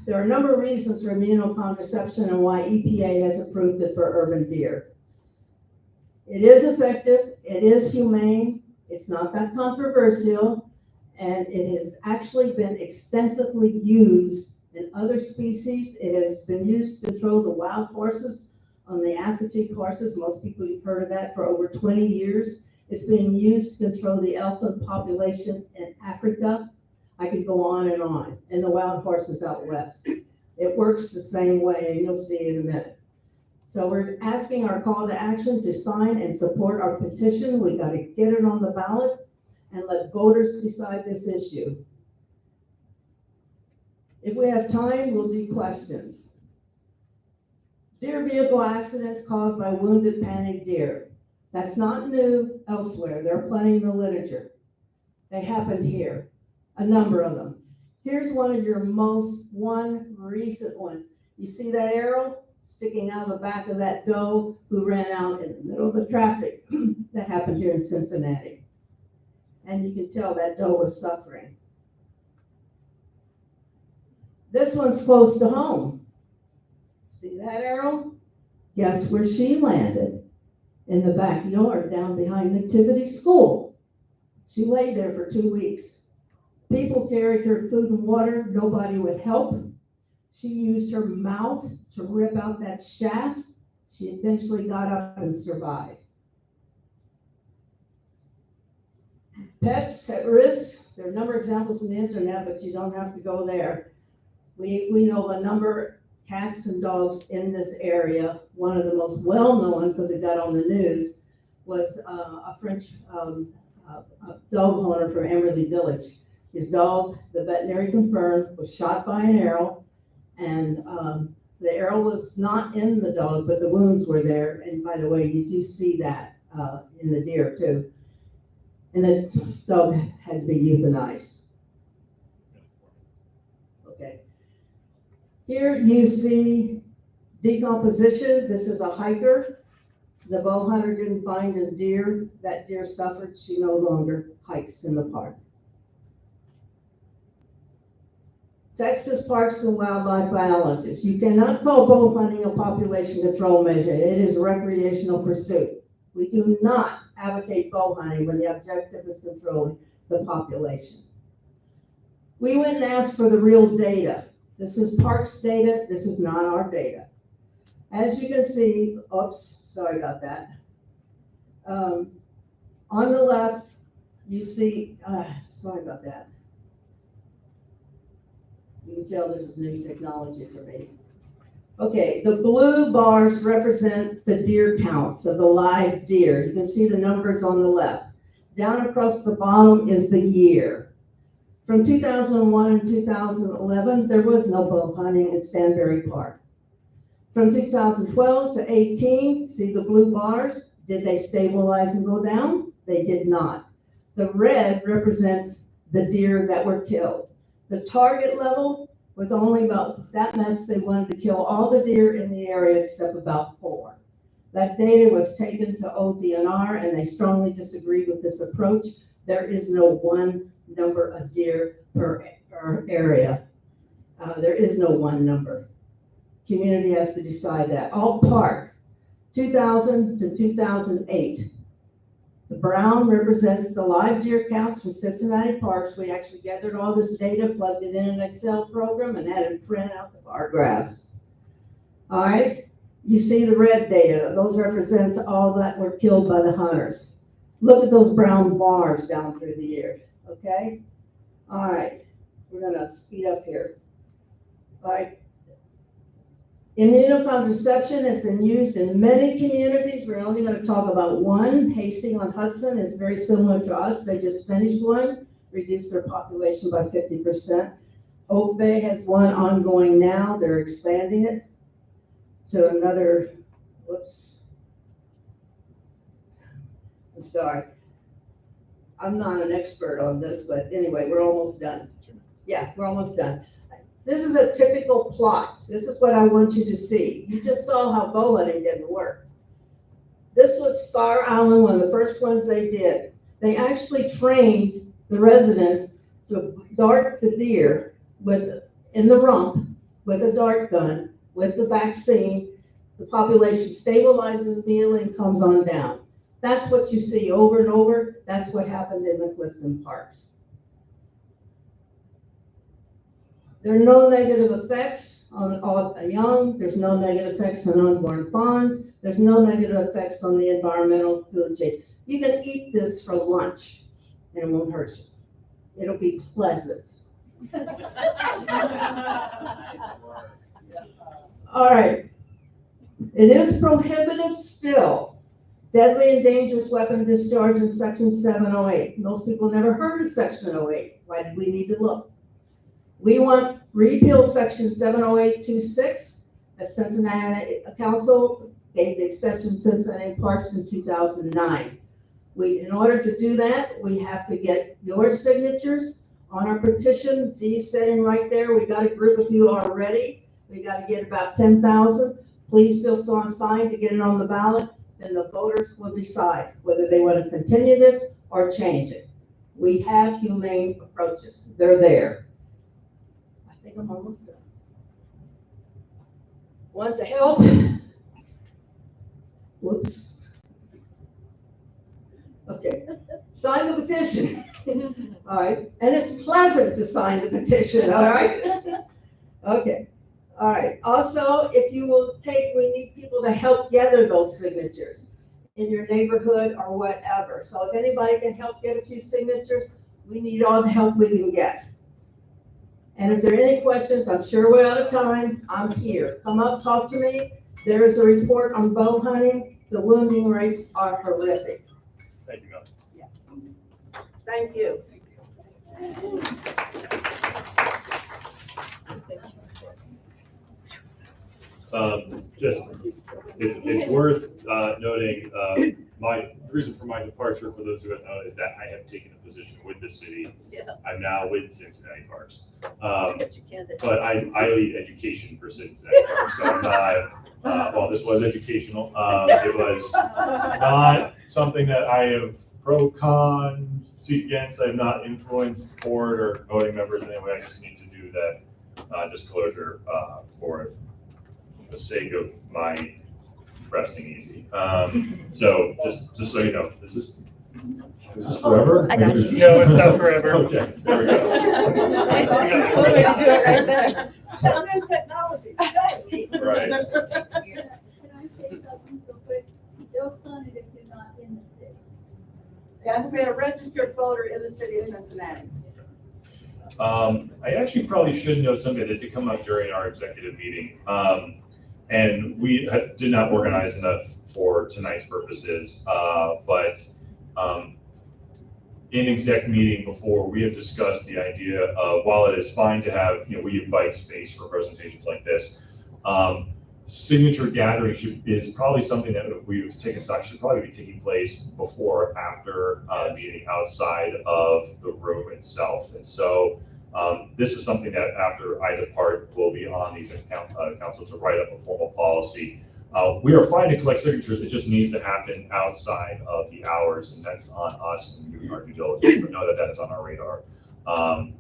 there are a number of reasons for immunocontraception and why EPA has approved it for urban deer. It is effective, it is humane, it's not that controversial, and it has actually been extensively used in other species. It has been used to control the wild horses on the Assateague horses. Most people have heard of that for over 20 years. It's being used to control the elephant population in Africa. I could go on, and the wild horses out west. It works the same way, and you'll see in a minute. So we're asking our call to action to sign and support our petition. We got to get it on the ballot and let voters decide this issue. If we have time, we'll do questions. Deer vehicle accidents caused by wounded panic deer. That's not new elsewhere. There are plenty in the literature. They happened here. A number of them. Here's one recent ones. You see that arrow sticking out of the back of that doe who ran out in the middle of the traffic? That happened here in Cincinnati. And you can tell that doe was suffering. This one's close to home. See that arrow? Guess where she landed? In the backyard down behind Nativity School. She laid there for 2 weeks. People carried her food and water. Nobody would help. She used her mouth to rip out that shaft. She eventually got up and survived. Pets at risk. There are a number of examples on the internet, but you don't have to go there. We know a number of cats and dogs in this area. One of the most well-known, because it got on the news, was a French dog owner from Emerly Village. His dog, the veterinary confirmed, was shot by an arrow, and the arrow was not in the dog, but the wounds were there. And by the way, you do see that in the deer too. And the dog had to be euthanized. Okay. Here you see decomposition. This is a hiker. The bow hunter didn't find his deer. That deer suffered. She no longer hikes in the park. Texas Parks and Wildlife biologists. You cannot call bow hunting a population control measure. It is a recreational pursuit. We do not advocate bow hunting when the objective is controlling the population. We went and asked for the real data. This is parks data. This is not our data. As you can see, oops, sorry about that. On the left, you see, sorry about that. You can tell this is new technology for me. Okay, the blue bars represent the deer counts of the live deer. You can see the numbers on the left. Down across the bottom is the year. From 2001 and 2011, there was no bow hunting in Stanberry Park. From 2012 to 18, see the blue bars? Did they stabilize and go down? They did not. The red represents the deer that were killed. The target level was only about that much. They wanted to kill all the deer in the area except about 4. That data was taken to ODNR and they strongly disagreed with this approach. There is no one number of deer per area. There is no one number. Community has to decide that. All park, 2000 to 2008. The brown represents the live deer counts from Cincinnati parks. We actually gathered all this data, plugged it in an Excel program, and had it print out the bar graphs. All right, you see the red data. Those represent all that were killed by the hunters. Look at those brown bars down through the years, okay? All right, we're gonna speed up here. All right. Immunocontraception has been used in many communities. We're only going to talk about one. Hastings on Hudson is very similar to us. They just finished one. reduce their population by 50%. Oak Bay has one ongoing now. They're expanding it to another, whoops. I'm sorry. I'm not an expert on this, but anyway, we're almost done. Yeah, we're almost done. This is a typical plot. This is what I want you to see. You just saw how bow hunting didn't work. This was Fire Island, one of the first ones they did. They actually trained the residents to dart the deer in the rump with a dart gun, with the vaccine. The population stabilizes immediately and comes on down. That's what you see over and over. That's what happened in the Clifton Parks. There are no negative effects on young. There's no negative effects on unborn fawns. There's no negative effects on the environmental food chain. You can eat this for lunch and it won't hurt you. It'll be pleasant. All right. It is prohibitive still. Deadly and dangerous weapon discharge in section 708. Most people never heard of section 08. Why did we need to look? We want repeal section 70826 that Cincinnati Council gave the exception to Cincinnati Parks in 2009. In order to do that, we have to get your signatures on our petition. Dee's sitting right there. We got a group of you already. We got to get about 10,000. Please feel free to sign to get it on the ballot. Then the voters will decide whether they want to continue this or change it. We have humane approaches. They're there. I think I'm almost done. Want to help? Whoops. Okay. Sign the petition. All right. And it's pleasant to sign the petition. All right. Okay. All right. Also, if you will we need people to help gather those signatures in your neighborhood or whatever. So if anybody can help get a few signatures, we need all the help we can get. And if there are any questions, I'm sure we're out of time. I'm here. Come up, talk to me. There is a report on bow hunting. The wounding rates are horrific. Thank you, Mel. Yeah. Thank you. It's worth noting, the reason for my departure, for those who don't know, is that I have taken a position with the city. Yeah. I'm now with Cincinnati Parks. But you can't. But I lead education for Cincinnati Parks, so I'm not, well, this was educational. It was not something that I have pro, con, seat against. I have not influenced board or voting members in any way. I just need to do that disclosure for the sake of my resting easy. So just so you know, is this forever? I got you. No, it's not forever. Okay, there we go. That's one way to do it right there. Some new technology. Right. Can I say something real quick? Joe Sonny is not in the city. You have to be a registered voter in the city of Cincinnati. I actually probably should know something that did come up during our executive meeting. And we did not organize enough for tonight's purposes, but in exec meeting before, we have discussed the idea of, while it is fine to have, we invite space for presentations like this, signature gathering is probably something that we've taken stock should probably be taking place before or after the meeting outside of the room itself. And so this is something that after I depart will be on these council to write up a formal policy. We are fine to collect signatures. It just needs to happen outside of the hours, and that's on us and doing our due diligence. But know that that is on our radar.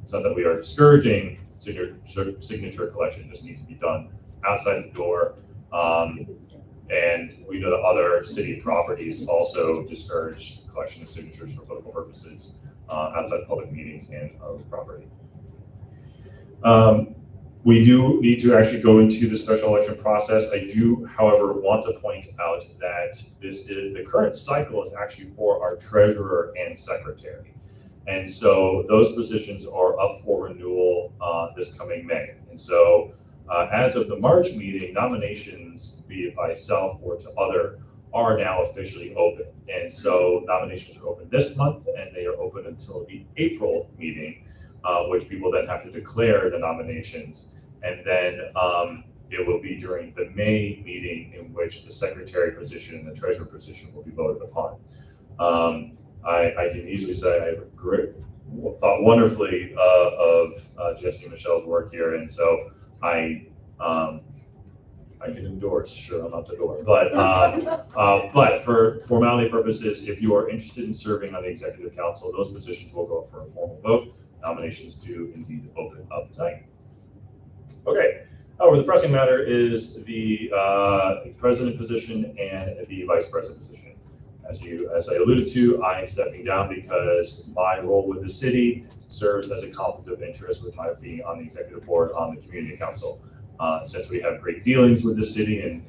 It's not that we are discouraging signature collection. It just needs to be done outside the door. And we know that other city properties also discourage collection of signatures for political purposes outside public meetings and of property. We do need to actually go into the special election process. I do, however, want to point out that the current cycle is actually for our treasurer and secretary. And so those positions are up for renewal this coming May. And so as of the March meeting, nominations, be it by self or to other, are now officially open. And so nominations are open this month, and they are open until the April meeting, which people then have to declare the nominations. And then it will be during the May meeting in which the secretary position and the treasurer position will be voted upon. I can easily say I thought wonderfully of Jesse and Michelle's work here, and so I can endorse. Sure, I'm out the door, but for formality purposes, if you are interested in serving on the executive council, those positions will go up for a formal vote. Nominations do indeed open up tonight. Okay. However, the pressing matter is the president position and the vice president position. As I alluded to, I am stepping down because my role with the city serves as a conflict of interest with my being on the executive board on the community council. Since we have great dealings with the city and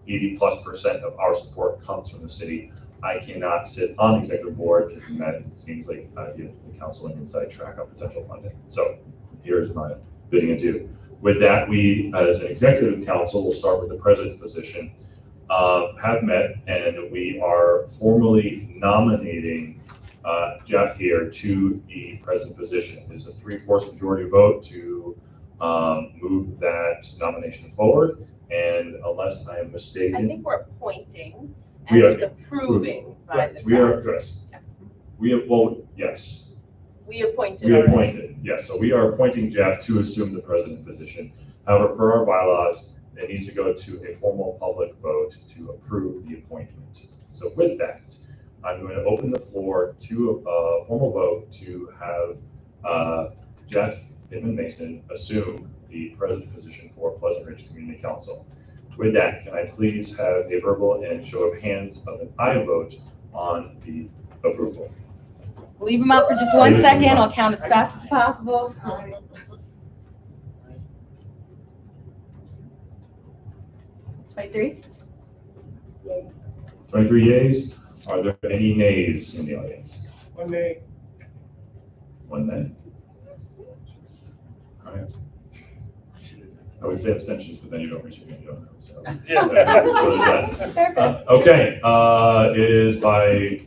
80+% of our support comes from the city, I cannot sit on the executive board because that seems like I give the council an inside track on potential funding. So here's my bidding adieu. With that, we, as an executive council, will start with the president position, have met, and we are formally nominating Jeff here to the president position. It is a 3/4 majority vote to move that nomination forward. And unless I am mistaken, I think we're appointing We and are it's approving by the we are, crowd. yes. We have, well, yes. We appointed. We already. appointed, yes. So we are appointing Jeff to assume the president position. However, per our bylaws, it needs to go to a formal public vote to approve the appointment. So with that, I'm going to open the floor to a formal vote to have Jeff Inman Mason assume the president position for Pleasant Ridge Community Council. With that, can I please have a verbal and show of hands of an aye vote on the approval? Leave them up for just 1 second. I'll count as fast as possible. 23. 23 yeas. Are there any nays in the audience? One nay. One nay. All right. I would say abstentions, but then you don't reach your hand, you don't know. So. So there's that. Okay. It is by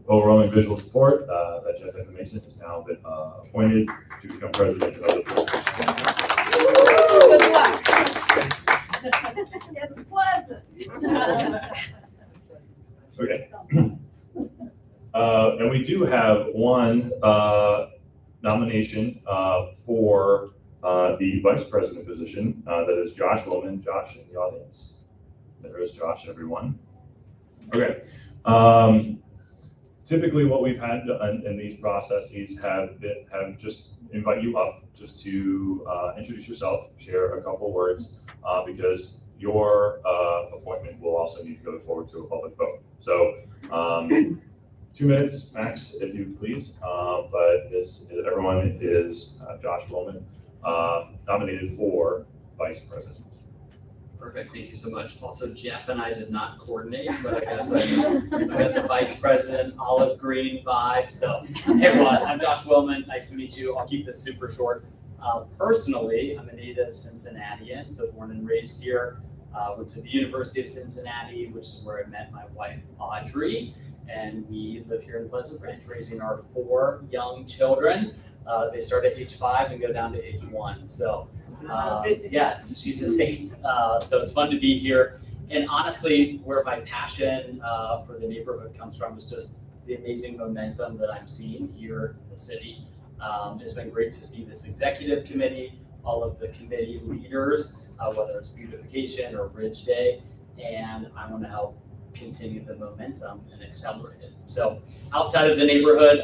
overwhelming visual support that Jeff Inman Mason has now been appointed to become president of the Good luck. It's pleasant. Okay. And we do have one nomination for the vice president position. That is Josh Wilman. Josh in the audience. There is Josh, everyone. Okay. Typically what we've had in these processes have just invite you up just to introduce yourself, share a couple words, because your appointment will also need to go forward to a public vote. So 2 minutes max, if you please. But everyone is Josh Wilman, nominated for vice president. Perfect, thank you so much. Also, Jeff and I did not coordinate, but I guess I got the vice president olive green vibe. So, hey everyone, I'm Josh Wilman. Nice to meet you. I'll keep this super short. Personally, I'm a native Cincinnatian, so born and raised here. Went to the University of Cincinnati, which is where I met my wife, Audrey. And we live here in Pleasant Ridge, raising our 4 young children. They start at age 5 and go down to age 1. So, yes, she's a saint. So it's fun to be here. And honestly, where my passion for the neighborhood comes from is just the amazing momentum that I'm seeing here in the city. It's been great to see this executive committee, all of the committee leaders, whether it's beautification or Bridge Day, and I want to help continue the momentum and accelerate it. So outside of the neighborhood,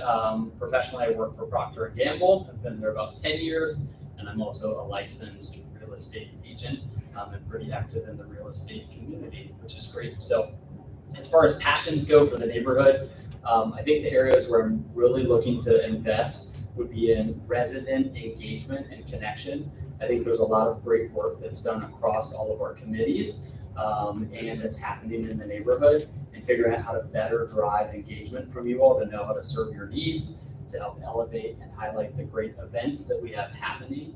professionally, I work for Procter & Gamble. I've been there about 10 years, and I'm also a licensed real estate agent and pretty active in the real estate community, which is great. So as far as passions go for the neighborhood, I think the areas where I'm really looking to invest would be in resident engagement and connection. I think there's a lot of great work that's done across all of our committees and that's happening in the neighborhood, and figuring out how to better drive engagement from you all to know how to serve your needs, to help elevate and highlight the great events that we have happening.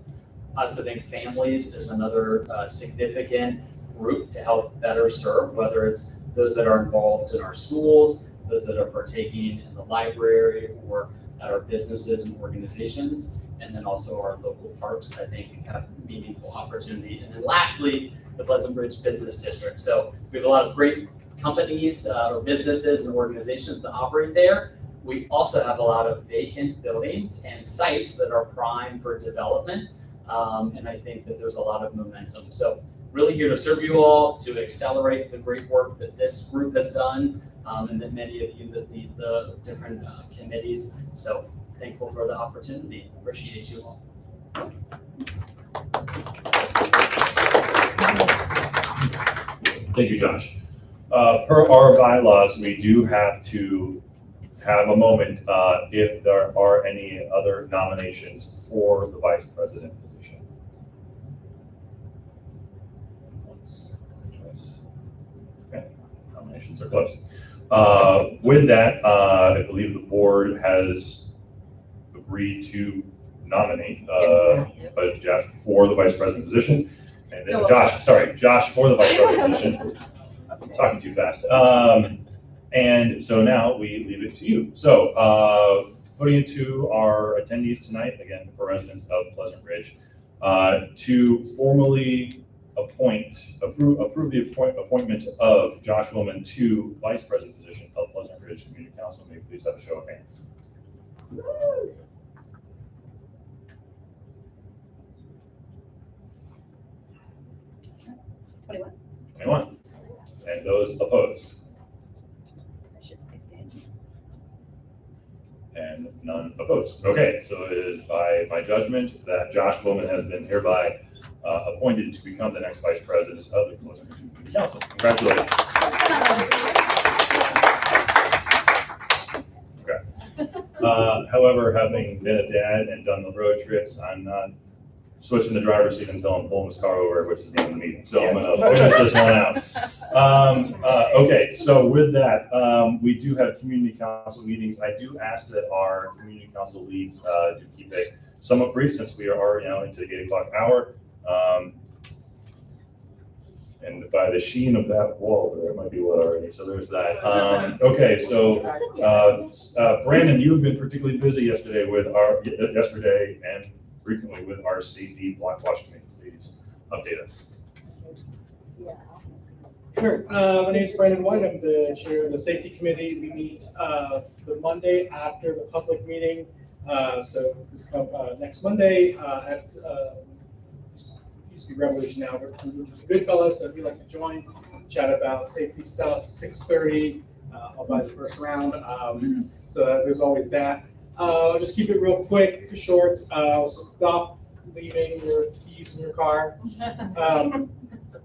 I also think families is another significant group to help better serve, whether it's those that are involved in our schools, those that are partaking in the library or at our businesses and organizations, and then also our local parks, I think, have meaningful opportunity. And then lastly, the Pleasant Ridge Business District. So we have a lot of great companies or businesses and organizations that operate there. We also have a lot of vacant buildings and sites that are prime for development. And I think that there's a lot of momentum. So really here to serve you all, to accelerate the great work that this group has done, and that many of you that lead the different committees. So thankful for the opportunity. Appreciate you all. Thank you, Josh. Per our bylaws, we do have to have a moment if there are any other nominations for the vice president position. Once, twice. Okay, nominations are closed. With that, I believe the board has agreed to nominate Jeff for the vice president position. And then Josh for the vice president position. I'm talking too fast. And so now we leave it to you. So putting it to our attendees tonight, again, for residents of Pleasant Ridge, to formally approve the appointment of Josh Willman to vice president position of Pleasant Ridge Community Council. May we please have a show of hands. 21. And those opposed? I should say stand. And none opposed. Okay, so it is by my judgment that Josh Willman has been hereby appointed to become the next vice president of the Pleasant Ridge Community Council. Congratulations. Okay. However, having been a dad and done the road trips, I'm not switching the driver's seat until I'm pulling this car over, which is the end of the meeting. So I'm going to finish this one out. Okay, so with that, we do have community council meetings. I do ask that our community council leads do keep it somewhat brief since we are already now into the 8 o'clock hour. And by the sheen of that wall there, it might be what already. So there's that. Okay, so Brandon, you've been particularly busy yesterday and frequently with our safety block watch committee. Please update us. Sure. My name is Brandon White. I'm the chair of the safety committee. We meet the Monday after the public meeting. So this come next Monday at used to be Revolution now, but Goodfellas. So if you'd like to join, chat about safety stuff. 6:30. I'll buy the first round. So there's always that. I'll just keep it real quick, short. Stop leaving your keys in your car.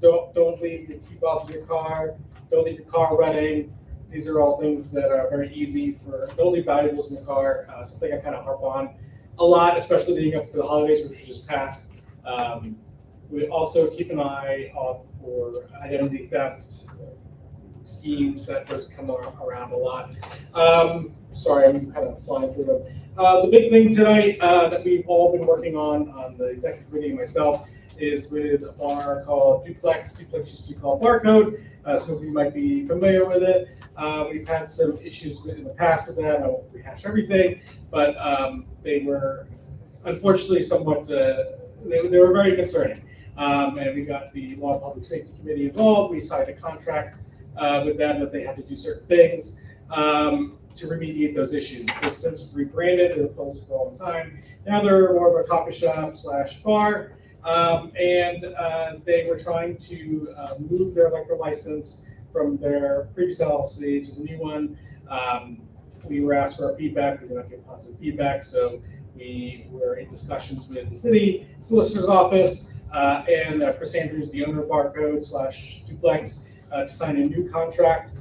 Don't leave your key fob in your car. Don't leave your car running. These are all things that are very easy for. Don't leave valuables in your car. Something I kind of harp on a lot, especially leading up to the holidays, which we just passed. We also keep an eye out for identity theft schemes that does come around a lot. Sorry, I'm kind of flying through them. The big thing tonight that we've all been working on the executive committee and myself, is with a bar called Duplex. Duplex used to be called Barcode. Some of you might be familiar with it. We've had some issues in the past with that. I won't rehash everything, but they were unfortunately somewhat, they were very concerning. And we got the Law and Public Safety Committee involved. We signed a contract with them that they had to do certain things to remediate those issues. They've since rebranded. They're closed for all the time. Now they're more of a coffee shop / bar. And they were trying to move their liquor license from their previous LLC to the new one. We were asked for our feedback. We did not get positive feedback, so we were in discussions with the city solicitor's office and Chris Andrews, the owner of Barcode / Duplex, to sign a new contract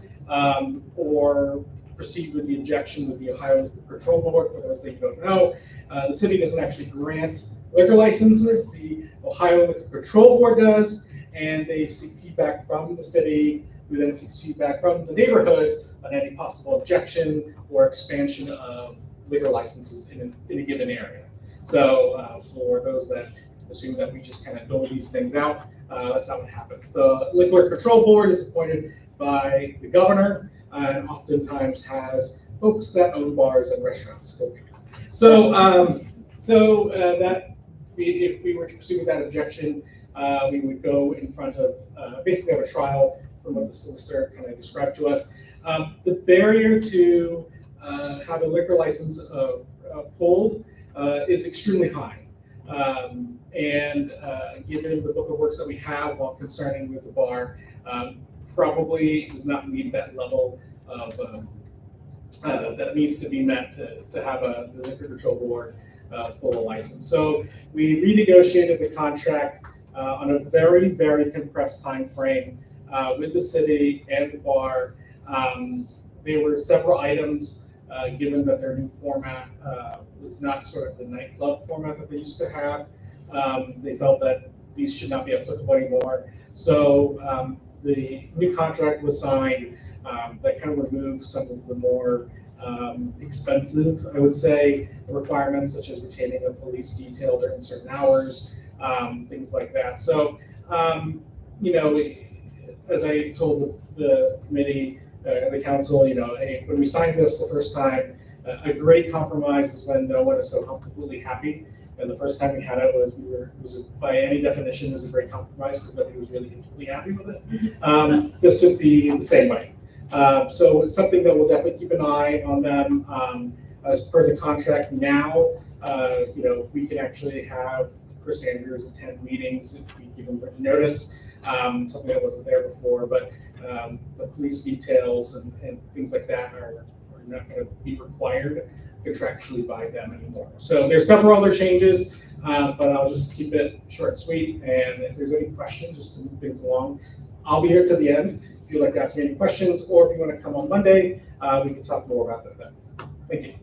or proceed with the objection with the Ohio Liquor Control Board. For those that you don't know, the city doesn't actually grant liquor licenses. The Ohio Liquor Control Board does, and they seek feedback from the city, who then seeks feedback from the neighborhoods on any possible objection or expansion of liquor licenses in a given area. So for those that assume that we just kind of dole these things out, That's not what happens. The Liquor Control Board is appointed by the governor and oftentimes has folks that own bars and restaurants. So, if we were to pursue that objection, we would go in front of, basically have a trial from what the solicitor kind of described to us. The barrier to have a liquor license pulled is extremely high. Given the book of works that we have while concerning with the bar, probably does not meet that level of, that needs to be met to have the Liquor Control Board pull a license. So we renegotiated the contract on a very, very compressed time frame with the city and the bar. There were several items, given that their new format was not sort of the nightclub format that they used to have. They felt that these should not be applicable anymore. So the new contract was signed that kind of removed some of the more expensive, I would say, requirements such as retaining a police detail during certain hours, things like that. So, as I told the committee, the council, hey, when we signed this the first time, a great compromise is when no one is so completely happy. And the first time we had it was by any definition, was a great compromise because nobody was really completely happy with it. This would be the same way. So it's something that we'll definitely keep an eye on them. As per the contract now, we can actually have Chris Andrews attend meetings if we give him written notice, something that wasn't there before, but the police details and things like that are not going to be required contractually by them anymore. So there's several other changes, but I'll just keep it short and sweet. And if there's any questions, just to move things along, I'll be here to the end if you'd like to ask me any questions, or if you want to come on Monday, we can talk more about that then. Thank you.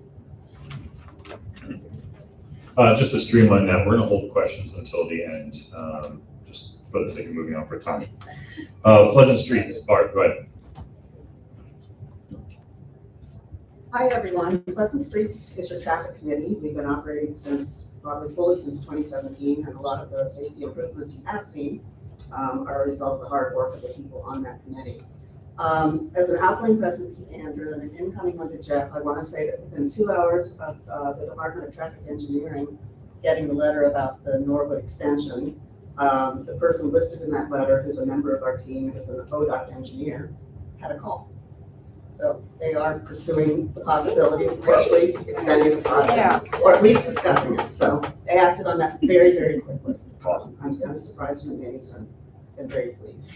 Just to streamline that, we're going to hold questions until the end, just for the sake of moving on for time. Pleasant Streets, Bart, go ahead. Hi, everyone. Pleasant Streets is your traffic committee. We've been operating probably fully since 2017, and a lot of the safety improvements you have seen are a result of the hard work of the people on that committee. As an outgoing president to Andrew and an incoming one to Jeff, I want to say that within 2 hours of the Department of Traffic Engineering getting the letter about the Norwood extension, the person listed in that letter, who's a member of our team, is an ODOT engineer, had a call. So they are pursuing the possibility of potentially extending the project, or at least discussing it. So they acted on that very, very quickly. Awesome. I'm kind of surprised and amazed and very pleased.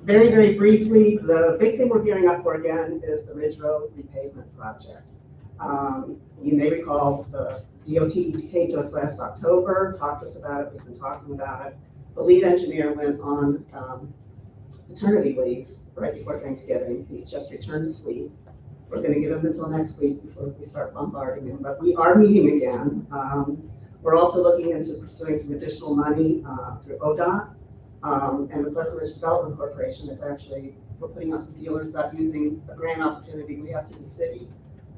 Very, very briefly, the big thing we're gearing up for again is the Ridge Road repavement project. You may recall the DOT came to us last October, talked to us about it, we've been talking about it. The lead engineer went on maternity leave right before Thanksgiving. He's just returned his leave. We're going to give him until next week before we start bombarding him, but we are meeting again. We're also looking into pursuing some additional money through ODOT, and the Pleasant Ridge Development Corporation is actually, we're putting out some feelers about using a grant opportunity we have through the city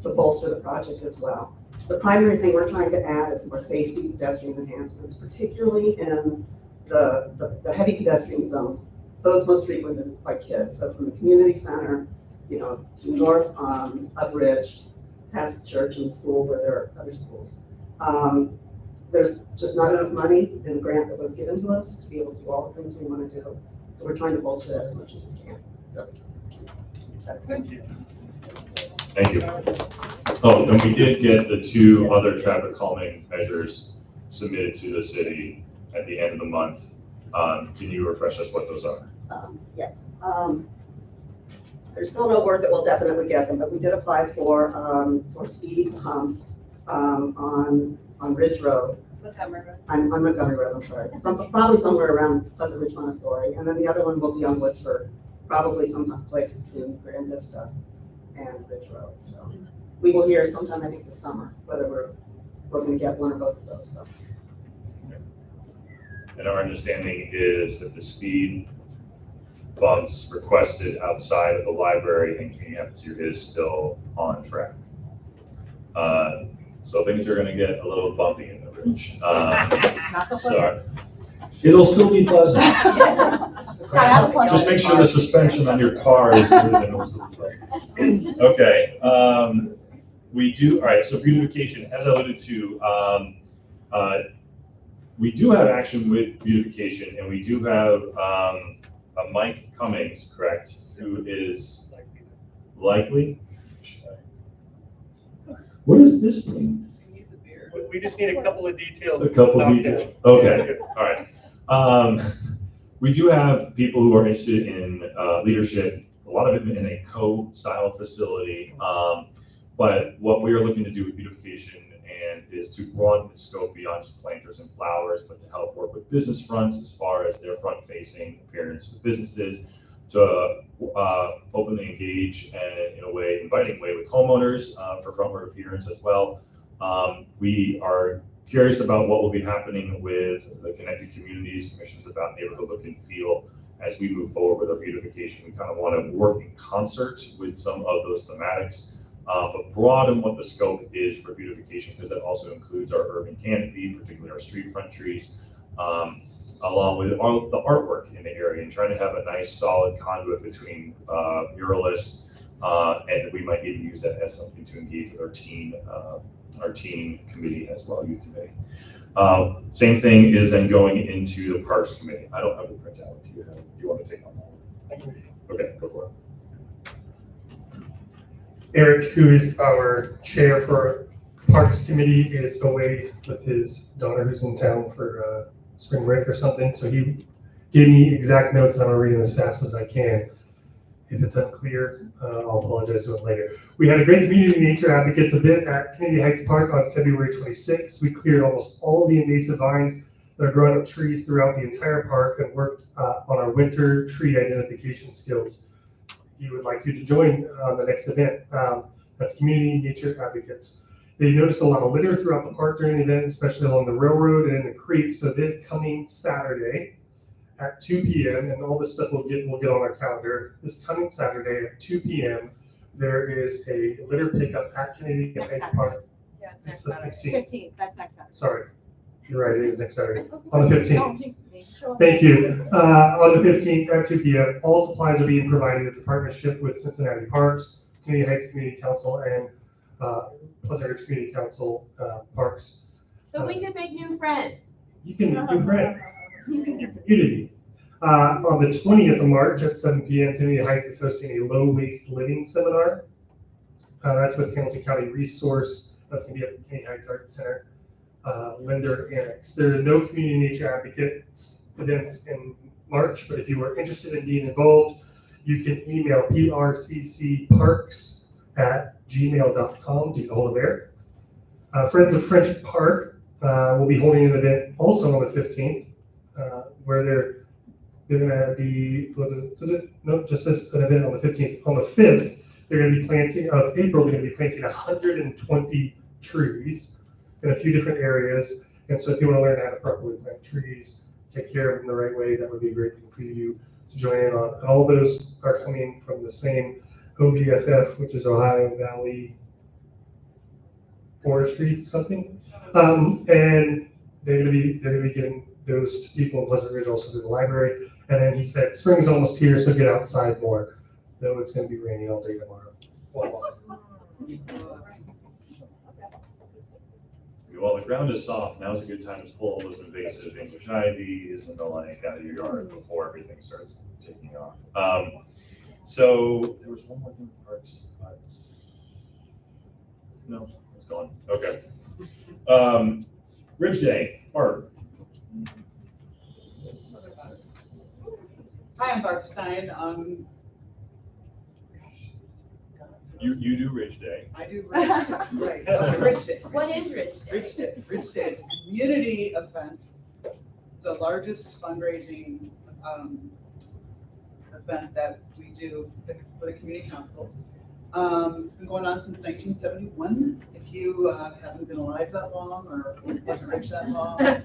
to bolster the project as well. The primary thing we're trying to add is more safety pedestrian enhancements, particularly in the heavy pedestrian zones, those most frequented by kids. So from the community center, to north of Ridge, past the church and the school where there are other schools. There's just not enough money in the grant that was given to us to be able to do all the things we want to do. So we're trying to bolster that as much as we can. So that's Thank you. Thank you. Oh, and we did get the 2 other traffic calming measures submitted to the city at the end of the month. Can you refresh us what those are? Yes. There's still no word that we'll definitely get them, but we did apply for speed humps on Ridge Road. On Montgomery Road, I'm sorry. Probably somewhere around Pleasant Ridge, Montessori. And then the other one will be on Woodford, probably some place between Grand Vista and Ridge Road. So we will hear sometime, I think, this summer, whether we're going to get one or both of those. So. And our understanding is that the speed bumps requested outside of the library and community atmosphere is still on track. So things are going to get a little bumpy in the Ridge. Not so pleasant. It'll still be pleasant. That's pleasant. Just make sure the suspension on your car is good and it'll still be pleasant. Okay, we do, all right, so beautification, as I alluded to, we do have action with beautification, and we do have a Mike Cummings, correct, who is likely. What does this mean? We just need a couple of details. A couple knocked details. out. Okay, all right. We do have people who are interested in leadership, a lot of it in a co-style facility. But what we are looking to do with beautification and is to broaden its scope beyond just planters and flowers, but to help work with business fronts as far as their front-facing appearance with businesses, to openly engage in a way, inviting way with homeowners for frontward appearance as well. We are curious about what will be happening with the Connected Communities Commissions about neighborhood look and feel as we move forward with our beautification. We kind of want to work in concert with some of those thematics, but broaden what the scope is for beautification, because that also includes our urban canopy, particularly our street front trees, along with all the artwork in the area, and trying to have a nice solid conduit between muralists, and we might even use that as something to engage with our teen committee as well, youth committee. Same thing is then going into the Parks Committee. I don't have the printout. Do you want to take on that? Okay, go for it. Eric, who is our chair for Parks Committee, is away with his daughter who's in town for spring break or something. So he gave me exact notes, and I'm gonna read them as fast as I can. If it's unclear, I'll apologize to it later. We had a great community nature advocates event at Kennedy Heights Park on February 26th. We cleared almost all the invasive vines that are growing up trees throughout the entire park and worked on our winter tree identification skills. He would like you to join the next event. That's Community Nature Advocates. They noticed a lot of litter throughout the park during the event, especially along the railroad and in the creek. So this coming Saturday at 2 p.m., and all this stuff we'll get on our calendar. This coming Saturday at 2 p.m., there is a litter pickup at Kennedy Heights Park. Yeah, It's the 15th. 15th, that's next Saturday. Sorry, you're right, it is next Saturday, on the 15th. Thank you. On the 15th at 2 p.m., all supplies are being provided. It's a partnership with Cincinnati Parks, Kennedy Heights Community Council, and Pleasant Ridge Community Council Parks. So we can make new friends. You can make new friends in your community. On the 20th of March at 7 p.m., Kennedy Heights is hosting a low waste living seminar. That's with Hamilton County Resource. That's going to be at the Kennedy Heights Art Center, Linder Annex. There are no community nature advocates events in March, but if you are interested in being involved, you can email prccparks@gmail.com to get a hold of Eric. Friends of French Park will be holding an event also on the 15th, where they're going to be, just as an event on the 15th. On the 5th, they're going to be planting, of April, they're going to be planting 120 trees in a few different areas. And so if you want to learn how to properly plant trees, take care of them the right way, that would be a great thing for you to join in on. And all those are coming from the same OVFF, which is Ohio Valley Forestry something. And they're going to be getting those to people in Pleasant Ridge, also to the library. And then he said, spring is almost here, so get outside more. Though it's going to be raining all day tomorrow. While the ground is soft, now's a good time to pull all those invasive English ivies and the like out of your yard before everything starts taking off. So there was one more thing with parks. No, it's gone. Okay. Ridge Day, Art. Hi, I'm Barb Stein. You do Ridge Day. I do Ridge Day, right, okay, Ridge Day. What is Ridge Day? Ridge Day, Ridge Day is a community event. It's the largest fundraising event that we do for the community council. It's been going on since 1971. If you haven't been alive that long or Pleasant Ridge that long, or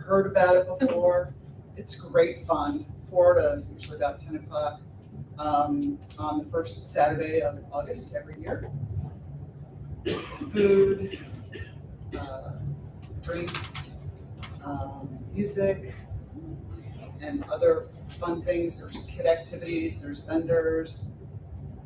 heard about it before, it's great fun. 4 to usually about 10 o'clock on the first Saturday of August every year. Food, drinks, music, and other fun things. There's kid activities, there's vendors.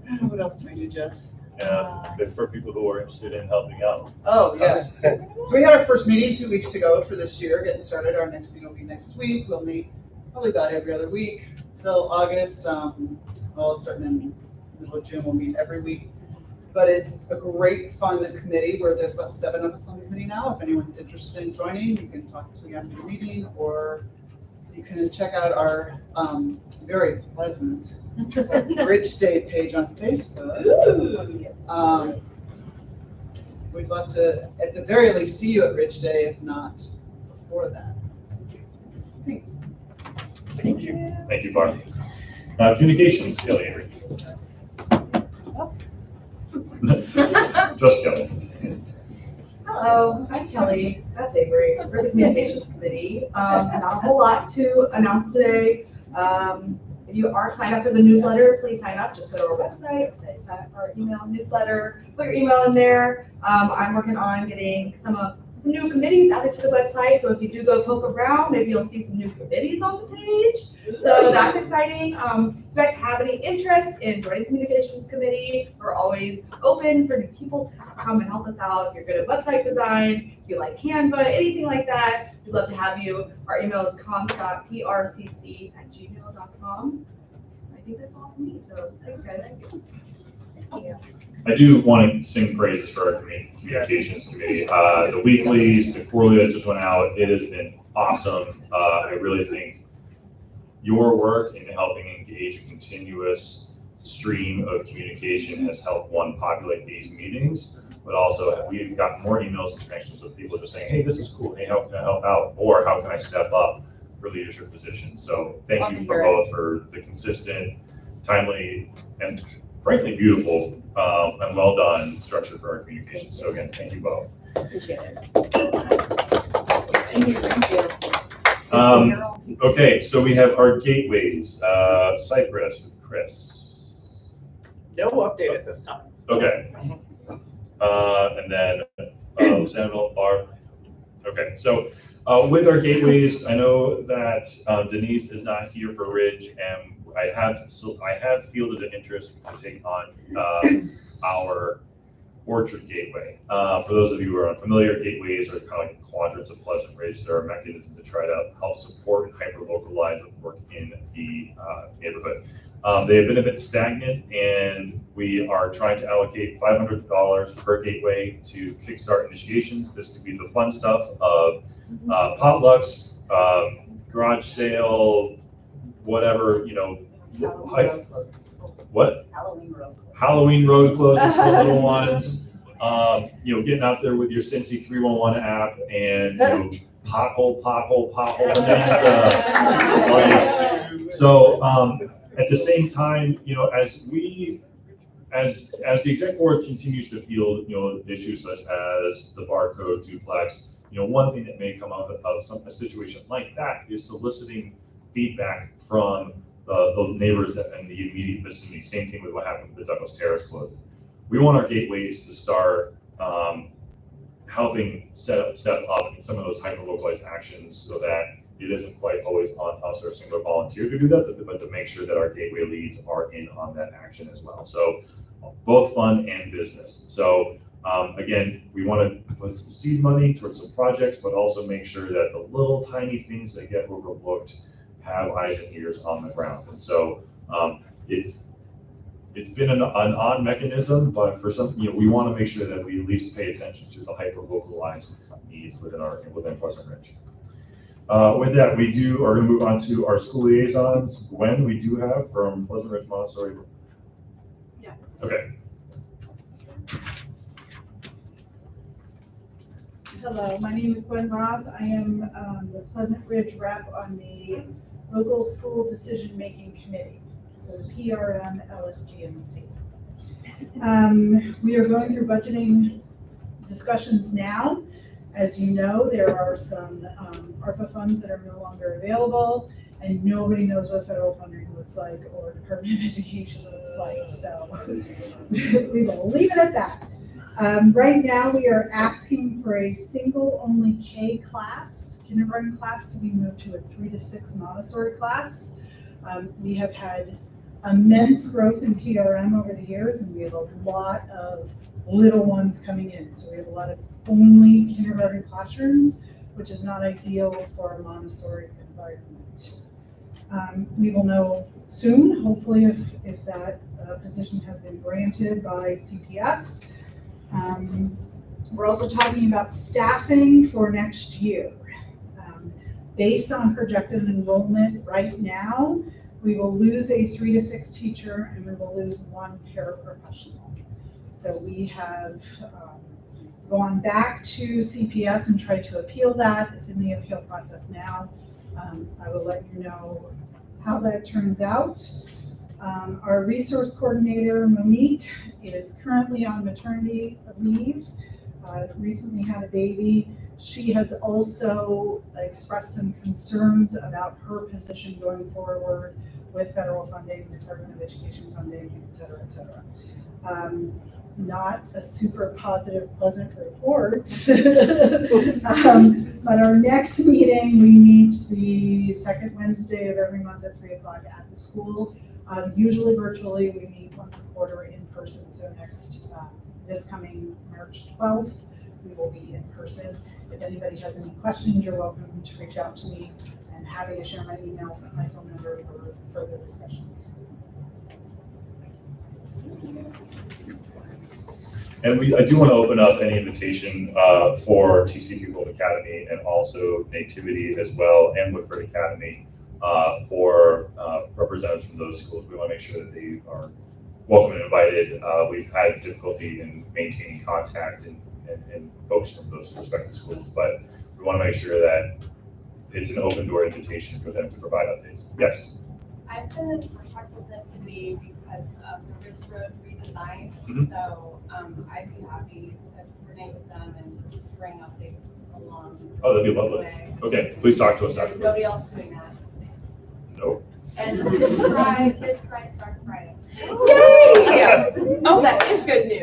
I don't know what else do we do, Jess? Yeah, it's for people who are interested in helping out. Oh, yes. So we had our first meeting 2 weeks ago for this year, getting started. Our next meeting will be next week. We'll meet probably about every other week till August. Well, starting in the middle of June, we'll meet every week. But it's a great fun committee where there's about 7 of us on the committee now. If anyone's interested in joining, you can talk to me after the meeting, or you can check out our very pleasant Ridge Day page on Facebook. We'd love to, at the very least, see you at Ridge Day, if not before that. Thanks. Thank you. Thank you, Barb. Communications, Kelly Avery. Just Kelly. Hello, I'm Kelly. That's Avery. We're the Communications Committee. Not a whole lot to announce today. If you aren't signed up for the newsletter, please sign up. Just go to our website, say sign up for our email newsletter, put your email in there. I'm working on getting some new committees added to the website. So if you do go poke around, maybe you'll see some new committees on the page. So that's exciting. If you guys have any interest in joining the Communications Committee, we're always open for new people to come and help us out. If you're good at website design, if you like Canva, anything like that, we'd love to have you. Our email is comms.prcc@gmail.com. I think that's all for me. So thanks, guys. Thank you. I do want to sing praises for our communications committee. The weeklies, the quarterly that just went out, it has been awesome. I really think your work in helping engage a continuous stream of communication has helped, one, populate these meetings, but also we've got more emails and connections with people just saying, hey, this is cool. Hey, how can I help out? Or how can I step up for leadership positions? So thank you for both for the consistent, timely, and frankly beautiful and well done structure for our communication. So again, thank you both. Appreciate it. Thank you. Okay, so we have our gateways, Cypress with Chris. No update at this time. Okay. And then Samuel, Barb. Okay, so with our gateways, I know that Denise is not here for Ridge, and I have fielded an interest to take on our Orchard Gateway. For those of you who are unfamiliar, gateways are kind of like quadrants of Pleasant Ridge. They're a mechanism to try to help support and hyper-localize the work in the neighborhood. They have been a bit stagnant, and we are trying to allocate $500 per gateway to kickstart initiations. This could be the fun stuff of potlucks, garage sale, whatever, what? Halloween road closes for little ones. Getting out there with your Cincy 311 app and pothole bonanza. So at the same time, as the exec board continues to field, issues such as the barcode duplex, one thing that may come out of a situation like that is soliciting feedback from the neighbors and the immediate vicinity. Same thing with what happened with the Douglas Terrace closing. We want our gateways to start helping step up in some of those hyper-localized actions so that it isn't quite always on us or a single volunteer to do that, but to make sure that our gateway leads are in on that action as well. So both fun and business. So again, we want to put some seed money towards some projects, but also make sure that the little tiny things that get overlooked have eyes and ears on the ground. And so it's been an odd mechanism, but for some, we want to make sure that we at least pay attention to the hyper-localized needs within Pleasant Ridge. With that, we are going to move on to our school liaisons. Gwen, we do have from Pleasant Ridge Montessori. Yes. Okay. Hello, my name is Gwen Roth. I am the Pleasant Ridge rep on the Local School Decision-Making Committee, so PRM LSGMC. We are going through budgeting discussions now. As you know, there are some ARPA funds that are no longer available, and nobody knows what federal funding looks like or Department of Education looks like, so we will leave it at that. Right now, we are asking for a single-only K class, kindergarten class, to be moved to a 3 to 6 Montessori class. We have had immense growth in PRM over the years, and we have a lot of little ones coming in. So we have a lot of only kindergarten classrooms, which is not ideal for a Montessori environment. We will know soon, hopefully, if that position has been granted by CPS. We're also talking about staffing for next year. Based on projected enrollment right now, we will lose a 3 to 6 teacher and we will lose 1 paraprofessional. So we have gone back to CPS and tried to appeal that. It's in the appeal process now. I will let you know how that turns out. Our resource coordinator, Monique, is currently on maternity leave. Recently had a baby. She has also expressed some concerns about her position going forward with federal funding, Department of Education funding, et cetera, et cetera. Not a super positive, pleasant report. But our next meeting, we meet the second Wednesday of every month at 3 o'clock at the school. Usually virtually, we meet once a quarter in person. So this coming March 12th, we will be in person. If anybody has any questions, you're welcome to reach out to me. I'm happy to share my email and my phone number for further discussions. And I do want to open up any invitation for TC People Academy and also Nativity as well, and Woodford Academy for representatives from those schools. We want to make sure that they are welcome and invited. We've had difficulty in maintaining contact and folks from those respective schools, but we want to make sure that it's an open door invitation for them to provide updates. Yes? I've been in contact with Nativity because of the Ridge Road redesign, so I'd be happy to coordinate with them and just bring updates along. Oh, that'd be the lovely. way. Okay, please talk to us There's after. nobody else doing that. No. And Fish Fry starts Friday. Yay! Oh, that is good news.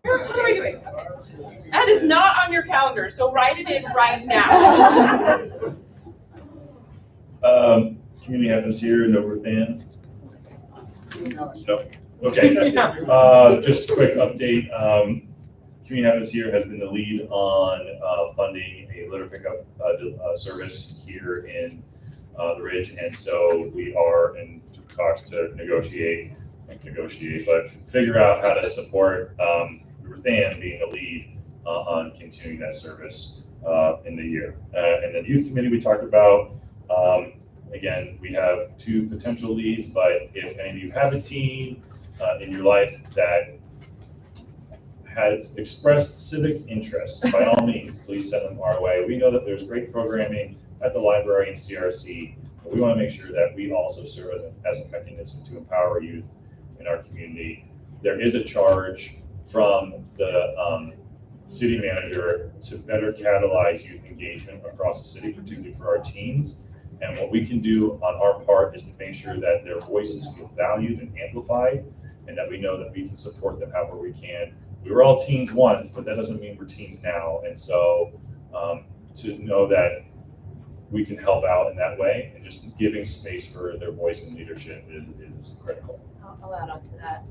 What are we doing? That is not on your calendar, so write it in right now. Community happens here, no Ruth Ann? No. Okay. Just a quick update. Community Happens Here has been the lead on funding a litter pickup service here in the Ridge, and so we are in talks to but figure out how to support Ruth Ann being a lead on continuing that service in the year. And then youth committee we talked about. Again, we have 2 potential leads, but if any of you have a teen in your life that has expressed civic interest, by all means, please send them our way. We know that there's great programming at the library and CRC, but we want to make sure that we also serve as a mechanism to empower youth in our community. There is a charge from the city manager to better catalyze youth engagement across the city, particularly for our teens. And what we can do on our part is to make sure that their voices feel valued and amplified, and that we know that we can support them however we can. We were all teens once, but that doesn't mean we're teens now. And so to know that we can help out in that way and just giving space for their voice and leadership is critical. I'll add up to that.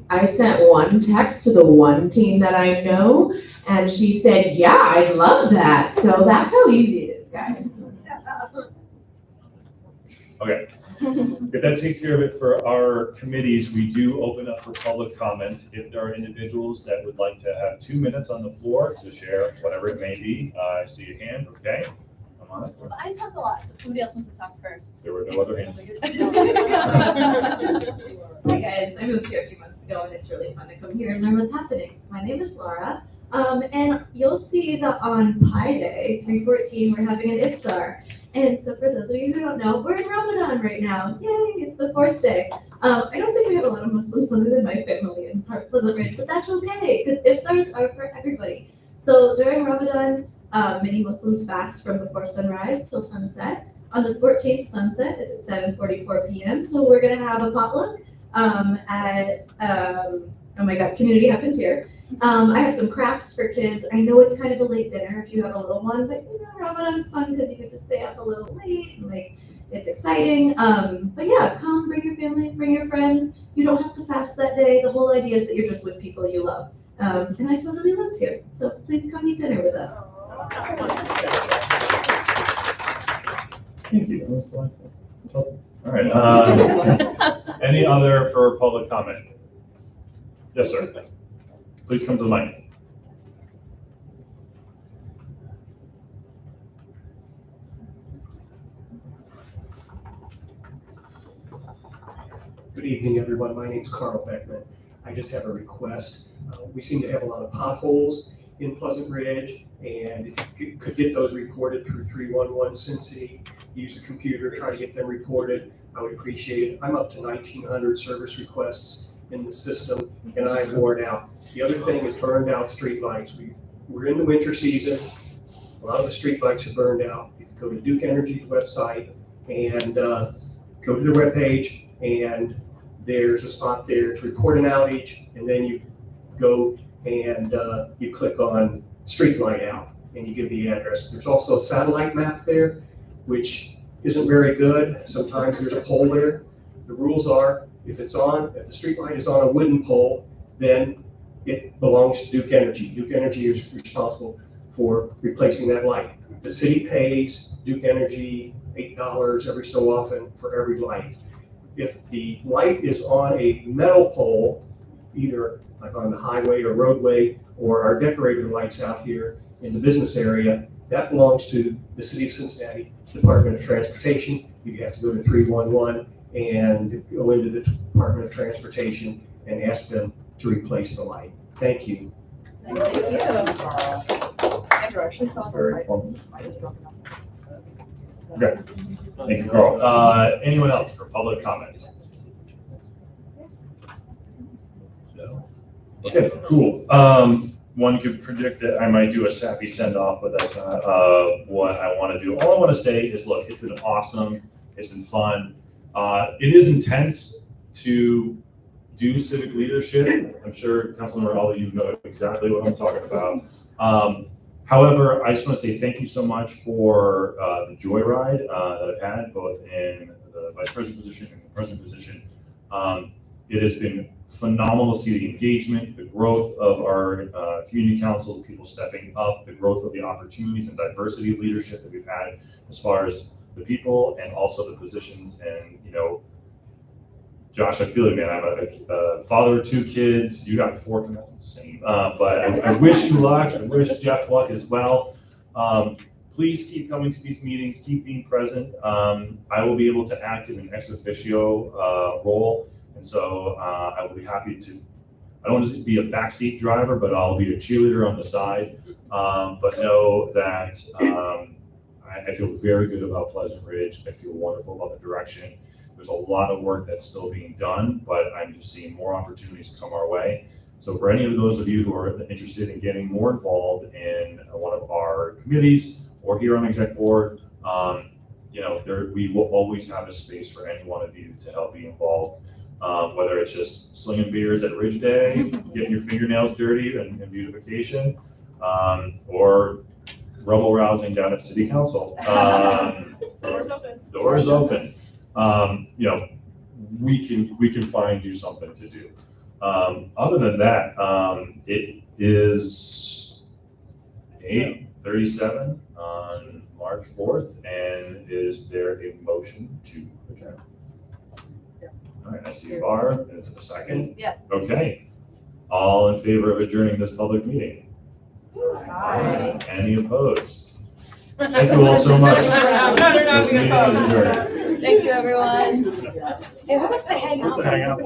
I sent one text to the one team that I know, and she said, yeah, I love that. So that's how easy it is, guys. Okay. If that takes care of it for our committees, we do open up for public comment. If there are individuals that would like to have 2 minutes on the floor to share whatever it may be, I see a hand. Okay. Come on. I talk a lot, so if somebody else wants to talk first. There were no other hands. Hi guys, I moved here a few months ago and it's really fun to come here and learn what's happening. My name is Laura, and you'll see that on Pi Day 314 we're having an iftar. And so for those of you who don't know, we're in Ramadan right now. Yay, it's the 4th day. I don't think we have a lot of Muslims other than my family in Pleasant Ridge, but that's okay because iftars are for everybody. So during Ramadan, many Muslims fast from before sunrise till sunset. On the 14th, sunset is at 7:44 p.m. So we're gonna have a potluck. oh my God, Community Happens Here. I have some crafts for kids. I know it's kind of a late dinner if you have a little one, but you know, Ramadan's fun because you get to stay up a little late and like, it's exciting. But yeah, come, bring your family, bring your friends. You don't have to fast that day. The whole idea is that you're just with people you love. And I feel really loved here. So please come eat dinner with us. Thank you. That was delightful. Awesome. All right. Any other for public comment? Yes, sir. Please come to the mic. Good evening, everyone. My name's Carl Beckman. I just have a request. We seem to have a lot of potholes in Pleasant Ridge, and if you could get those reported through 311 Cincy, use the computer, try to get them reported, I would appreciate it. I'm up to 1,900 service requests in the system, and I'm worn out. The other thing is burned out streetlights. We're in the winter season. A lot of the streetlights are burned out. You can go to Duke Energy's website and go to their webpage, and there's a spot there to report an outage, and then you go and you click on street light out and you give the address. There's also a satellite map there, which isn't very good. Sometimes there's a pole there. The rules are if the street light is on a wooden pole, then it belongs to Duke Energy. Duke Energy is responsible for replacing that light. The city pays Duke Energy $8 every so often for every light. If the light is on a metal pole, either like on the highway or roadway, or our decorator lights out here in the business area, that belongs to the City of Cincinnati Department of Transportation. You have to go to 311 and go into the Department of Transportation and ask them to replace the light. Thank you. Thank you. Andrew, actually saw her. Very informative. Okay. Thank you, Carl. Anyone else for public comment? No. Okay, cool. One could predict that I might do a sappy send off, but that's not what I want to do. All I want to say is, look, it's been awesome. It's been fun. It is intense to do civic leadership. I'm sure Councilmember, all of you know exactly what I'm talking about. However, I just want to say thank you so much for the joyride that I've had, both in the vice president position and the president position. It has been phenomenal to see the engagement, the growth of our community council, the people stepping up, the growth of the opportunities and diversity of leadership that we've had as far as the people and also the positions. And, you know, Josh, I feel like, man, I'm a father of 2 kids. You got 4, that's insane. But I wish you luck. I wish Jeff luck as well. Please keep coming to these meetings, keep being present. I will be able to act in an ex officio role. And so I will be happy to, I don't want to be a backseat driver, but I'll be a cheerleader on the side. But know that I feel very good about Pleasant Ridge. I feel wonderful about the direction. There's a lot of work that's still being done, but I'm just seeing more opportunities come our way. So for any of those of you who are interested in getting more involved in one of our committees or here on Exec Board, you know, we will always have a space for any one of you to help be involved. Whether it's just slinging beers at Ridge Day, getting your fingernails dirty and beautification, or rebel rousing down at City Council. Doors open. Doors open. You know, we can find you something to do. Other than that, it is 8:37 on March 4th, and is there a motion to adjourn? Yes. All right, I see Barb. Is it a second? Yes. Okay. All in favor of adjourning this public meeting? Aye. Any opposed? Thank you all so much. This meeting is adjourned. Thank you, everyone. Hey, who wants to hang out? Who's the hangout?